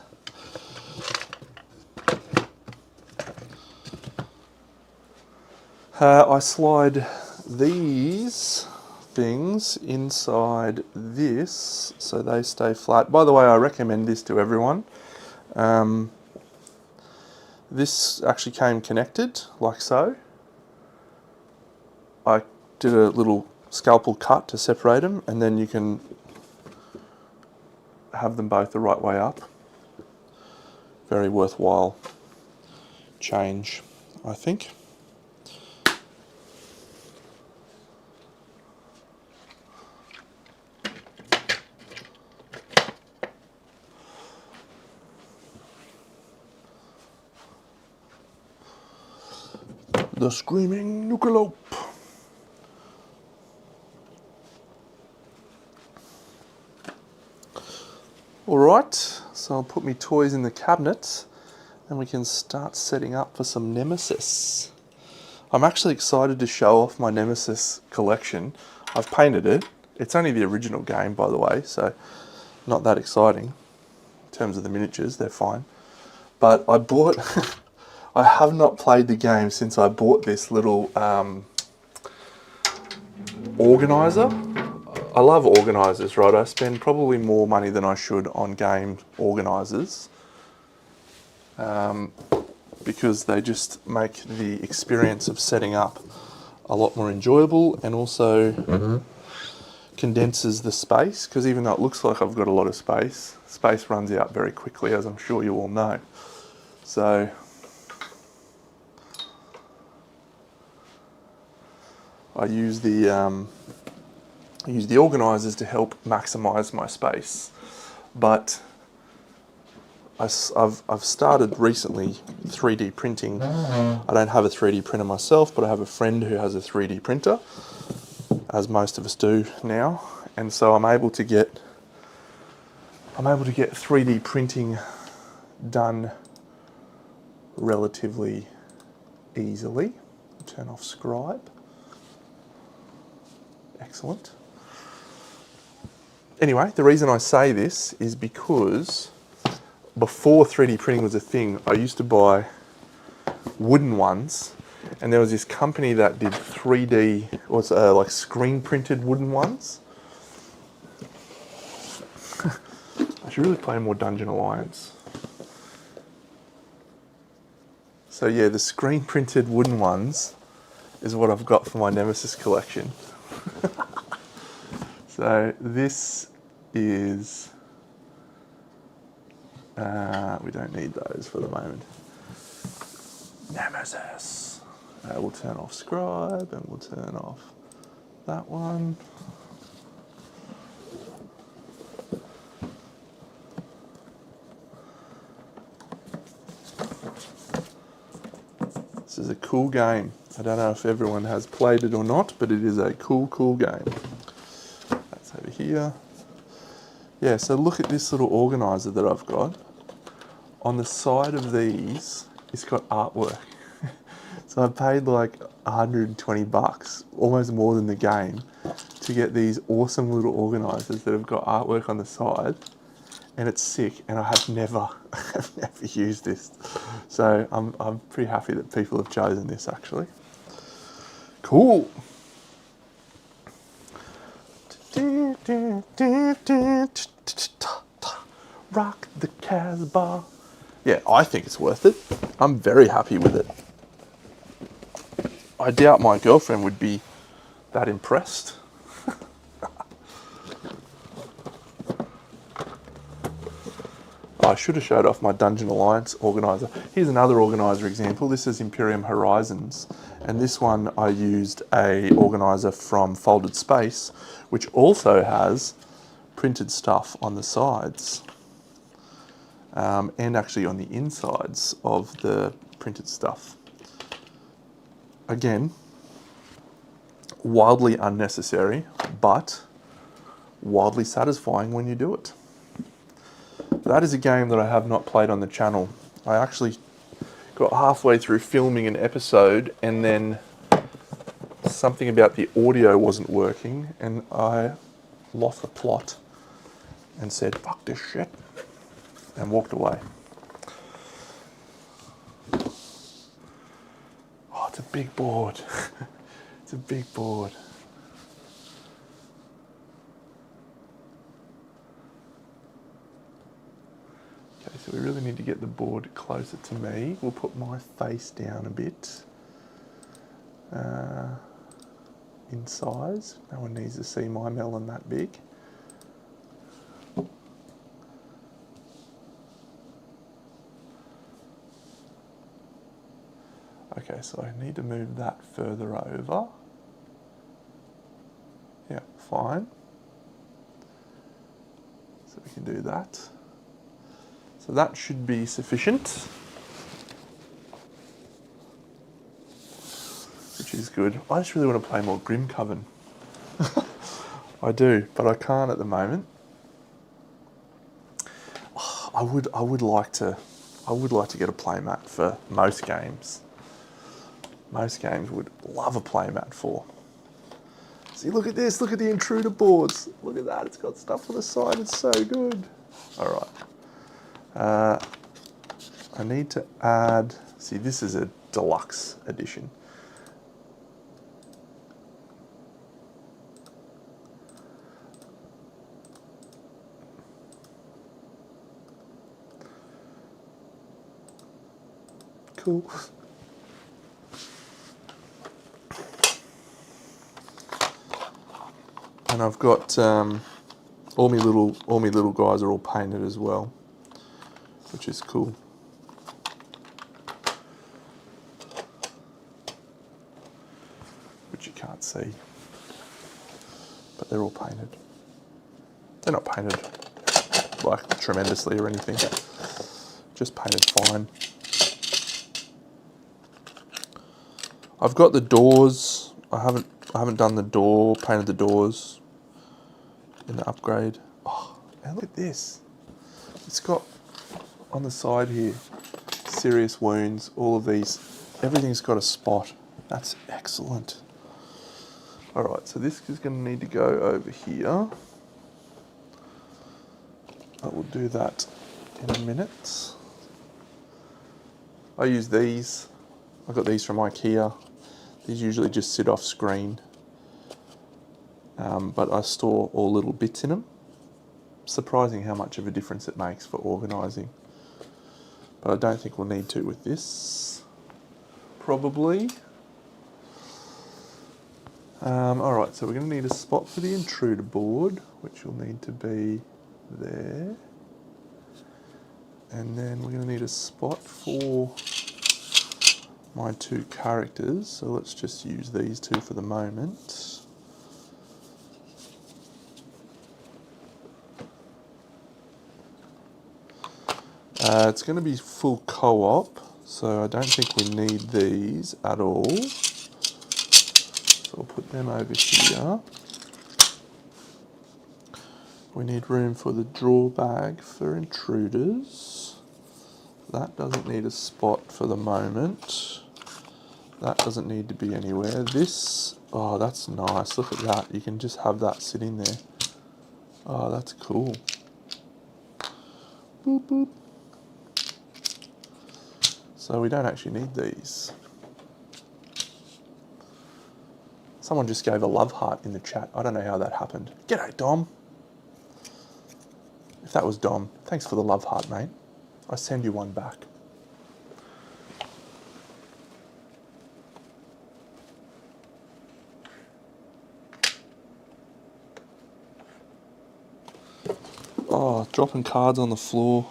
I slide these things inside this so they stay flat. By the way, I recommend this to everyone. This actually came connected like so. I did a little scalpel cut to separate them, and then you can have them both the right way up. Very worthwhile change, I think. The Screaming Nukealope. Alright, so I'll put my toys in the cabinet and we can start setting up for some Nemesis. I'm actually excited to show off my Nemesis collection. I've painted it. It's only the original game, by the way, so not that exciting. In terms of the miniatures, they're fine. But I bought... I have not played the game since I bought this little organizer. I love organizers, right? I spend probably more money than I should on game organizers because they just make the experience of setting up a lot more enjoyable, and also condenses the space, because even though it looks like I've got a lot of space, space runs out very quickly, as I'm sure you all know. So I use the organisers to help maximise my space, but I've started recently 3D printing. I don't have a 3D printer myself, but I have a friend who has a 3D printer, as most of us do now, and so I'm able to get 3D printing done relatively easily. Turn off scribe. Excellent. Anyway, the reason I say this is because before 3D printing was a thing, I used to buy wooden ones, and there was this company that did 3D, or like screen printed wooden ones. I should really play more Dungeon Alliance. So yeah, the screen printed wooden ones is what I've got for my Nemesis collection. So this is, we don't need those for the moment. Nemesis. We'll turn off scribe and we'll turn off that one. This is a cool game. I don't know if everyone has played it or not, but it is a cool game. That's over here. Yeah, so look at this little organizer that I've got. On the side of these, it's got artwork. So I paid like 120 bucks, almost more than the game, to get these awesome little organizers that have got artwork on the side. And it's sick, and I have never used this. So I'm pretty happy that people have chosen this, actually. Cool. Rock the Casbah. Yeah, I think it's worth it. I'm very happy with it. I doubt my girlfriend would be that impressed. I should have showed off my Dungeon Alliance organizer. Here's another organizer example. This is Imperium Horizons, and this one I used a organizer from Folded Space, which also has printed stuff on the sides and actually on the insides of the printed stuff. Again, wildly unnecessary, but wildly satisfying when you do it. That is a game that I have not played on the channel. I actually got halfway through filming an episode and then something about the audio wasn't working and I lost the plot and said, fuck this shit, and walked away. Oh, it's a big board. It's a big board. Okay, so we really need to get the board closer to me. We'll put my face down a bit in size. No one needs to see my melon that big. Okay, so I need to move that further over. Yeah, fine. So we can do that. So that should be sufficient, which is good. I just really want to play more Grim Coven. I do, but I can't at the moment. I would like to get a playmat for most games. Most games would love a playmat for. See, look at this, look at the intruder boards. Look at that, it's got stuff on the side, it's so good. All right. I need to add, see, this is a deluxe edition. Cool. And I've got all my little guys are all painted as well, which is cool. Which you can't see, but they're all painted. They're not painted like tremendously or anything, just painted fine. I've got the doors. I haven't done the door, painted the doors in the upgrade. Oh, and look at this. It's got on the side here, serious wounds, all of these, everything's got a spot. That's excellent. All right, so this is going to need to go over here. I will do that in a minute. I use these. I got these from IKEA. These usually just sit off screen, but I store all little bits in them. Surprising how much of a difference it makes for organising. But I don't think we'll need to with this, probably. All right, so we're going to need a spot for the intruder board, which will need to be there. And then we're going to need a spot for my two characters, so let's just use these two for the moment. It's going to be full co-op, so I don't think we need these at all. So I'll put them over here. We need room for the draw bag for intruders. That doesn't need a spot for the moment. That doesn't need to be anywhere. This, oh, that's nice. Look at that. You can just have that sitting there. Oh, that's cool. Boop, boop. So we don't actually need these. Someone just gave a love heart in the chat. I don't know how that happened. G'day, Dom. If that was Dom, thanks for the love heart, mate. I send you one back. Oh, dropping cards on the floor.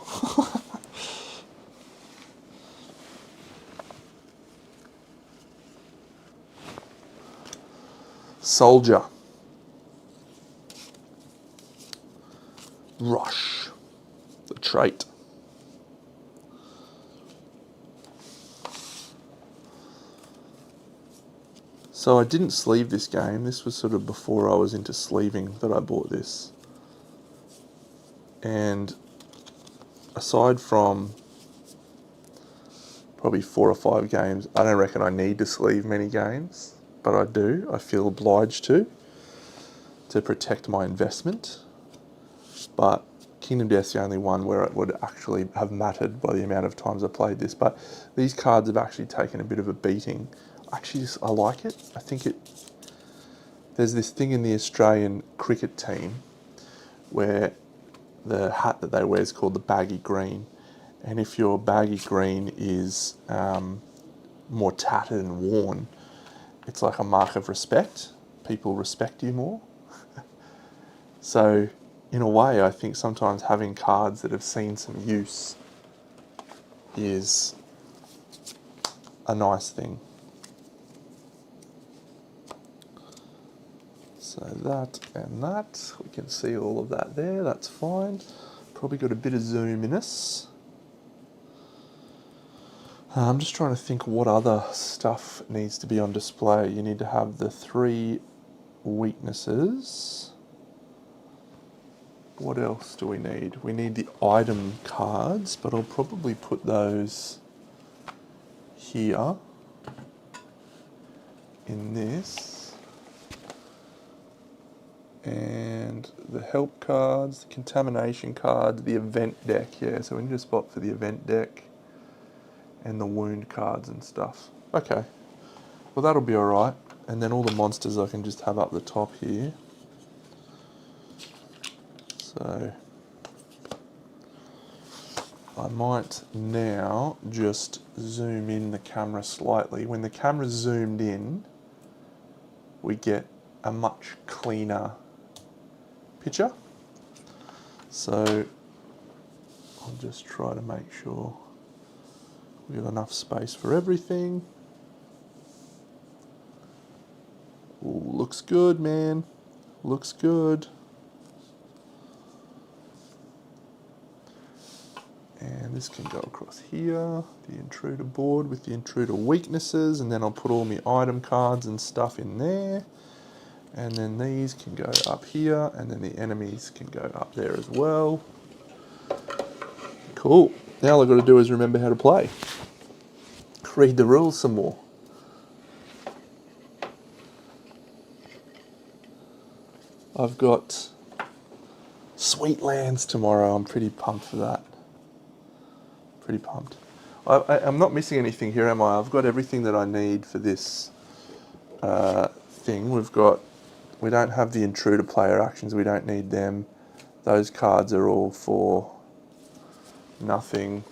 Soldier. Rush, the trait. So I didn't sleeve this game. This was sort of before I was into sleeving that I bought this. And aside from probably 4 or 5 games, I don't reckon I need to sleeve many games, but I do. I feel obliged to protect my investment. But Kingdom Death's the only one where it would actually have mattered by the amount of times I played this. But these cards have actually taken a bit of a beating. Actually, I like it. I think there's this thing in the Australian cricket team where the hat that they wear is called the baggy green. And if your baggy green is more tattered and worn, it's like a mark of respect. People respect you more. So, in a way, I think sometimes having cards that have seen some use is a nice thing. So that and that, we can see all of that there, that's fine. Probably got a bit of zoominess. I'm just trying to think what other stuff needs to be on display. You need to have the 3 weaknesses. What else do we need? We need the item cards, but I'll probably put those here in this. And the help cards, the contamination cards, the event deck, yeah, so we need a spot for the event deck and the wound cards and stuff. Okay, well that'll be alright. And then all the monsters I can just have up the top here. So I might now just zoom in the camera slightly. When the camera's zoomed in, we get a much cleaner picture. So I'll just try to make sure we've got enough space for everything. Ooh, looks good, man. Looks good. And this can go across here, the intruder board with the intruder weaknesses, and then I'll put all my item cards and stuff in there. And then these can go up here, and then the enemies can go up there as well. Cool. Now all I've got to do is remember how to play. Read the rules some more. I've got Sweet Lands tomorrow. I'm pretty pumped for that. Pretty pumped. I'm not missing anything here, am I? I've got everything that I need for this thing. We don't have the intruder player actions. We don't need them. Those cards are all for nothing.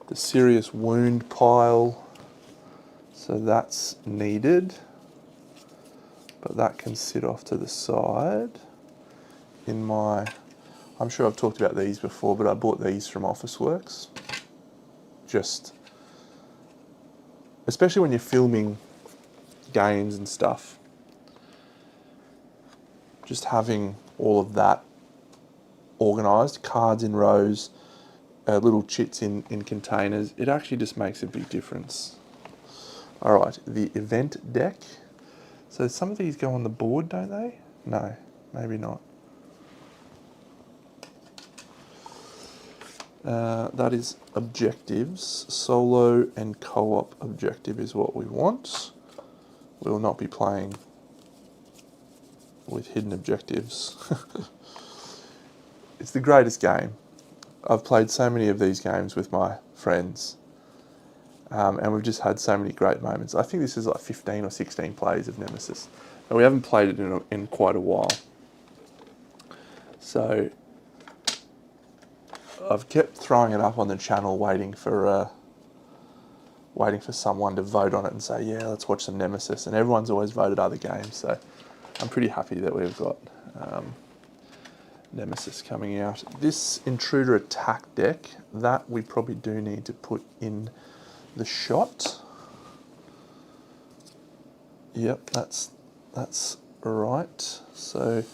The serious wound pile. So that's needed. But that can sit off to the side. I'm sure I've talked about these before, but I bought these from Officeworks. Especially when you're filming games and stuff, just having all of that organised, cards in rows, little chits in containers, it actually just makes a big difference. All right, the event deck. So some of these go on the board, don't they? No, maybe not. That is objectives. Solo and co-op objective is what we want. We will not be playing with hidden objectives. It's the greatest game. I've played so many of these games with my friends, and we've just had so many great moments. I think this is like 15 or 16 plays of Nemesis, and we haven't played it in quite a while. So I've kept throwing it up on the channel, waiting for someone to vote on it and say, yeah, let's watch some Nemesis. And everyone's always voted other games, so I'm pretty happy that we've got Nemesis coming out. This intruder attack deck, that we probably do need to put in the shot. Yep, that's right. So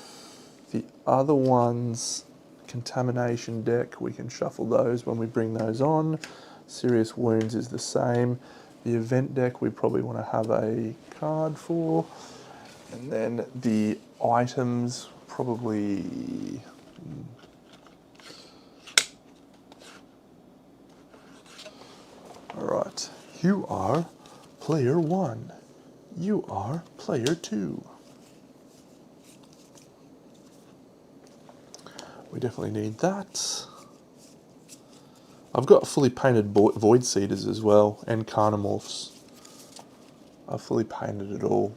The other ones, Contamination deck, we can shuffle those when we bring those on. Serious Wounds is the same. The event deck we probably want to have a card for. And then the items, probably... Alright, you are player 1. You are player 2. We definitely need that. I've got fully painted Void Seeders as well, and Carnomorphs. I've fully painted it all.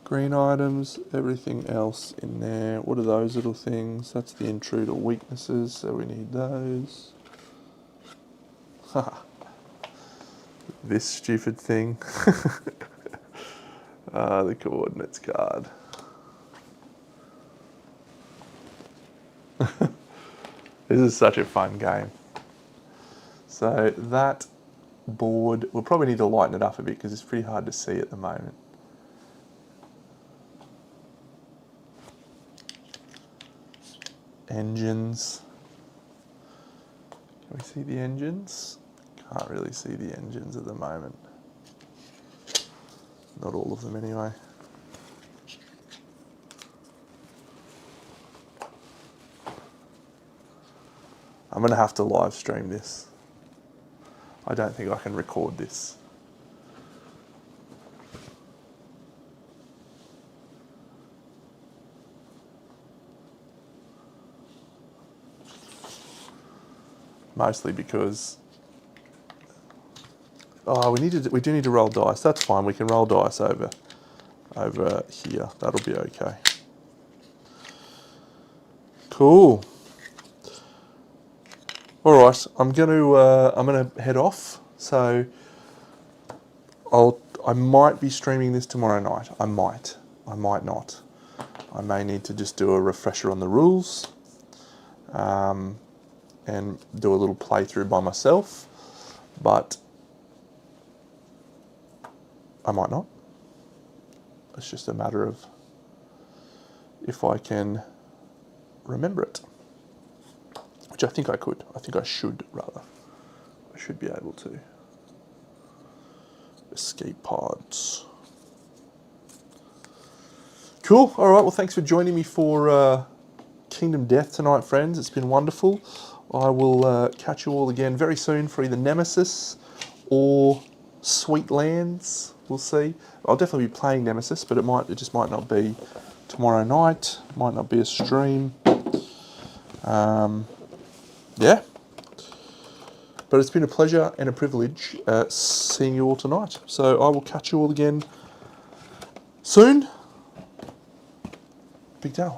Green items, everything else in there. What are those little things? That's the Intruder weaknesses, so we need those. This stupid thing. The coordinates card. This is such a fun game. So that board, we'll probably need to lighten it up a bit because it's pretty hard to see at the moment. Engines. Can we see the engines? Can't really see the engines at the moment. Not all of them anyway. I'm going to have to live stream this. I don't think I can record this. Mostly because, we do need to roll dice. That's fine. We can roll dice over here. That'll be okay. Cool. All right. I'm gonna head off. So I might be streaming this tomorrow night. I might not. I may need to just do a refresher on the rules. And do a little playthrough by myself, but I might not. It's just a matter of if I can remember it, which I think I could. I think I should, rather. I should be able to. Escape pods. Cool. All right. Well, thanks for joining me for Kingdom Death tonight, friends. It's been wonderful. I will catch you all again very soon for either Nemesis or Sweet Lands. We'll see. I'll definitely be playing Nemesis, but it just might not be tomorrow night. Might not be a stream. Yeah. But it's been a pleasure and a privilege seeing you all tonight. So I will catch you all again soon. Big Deno.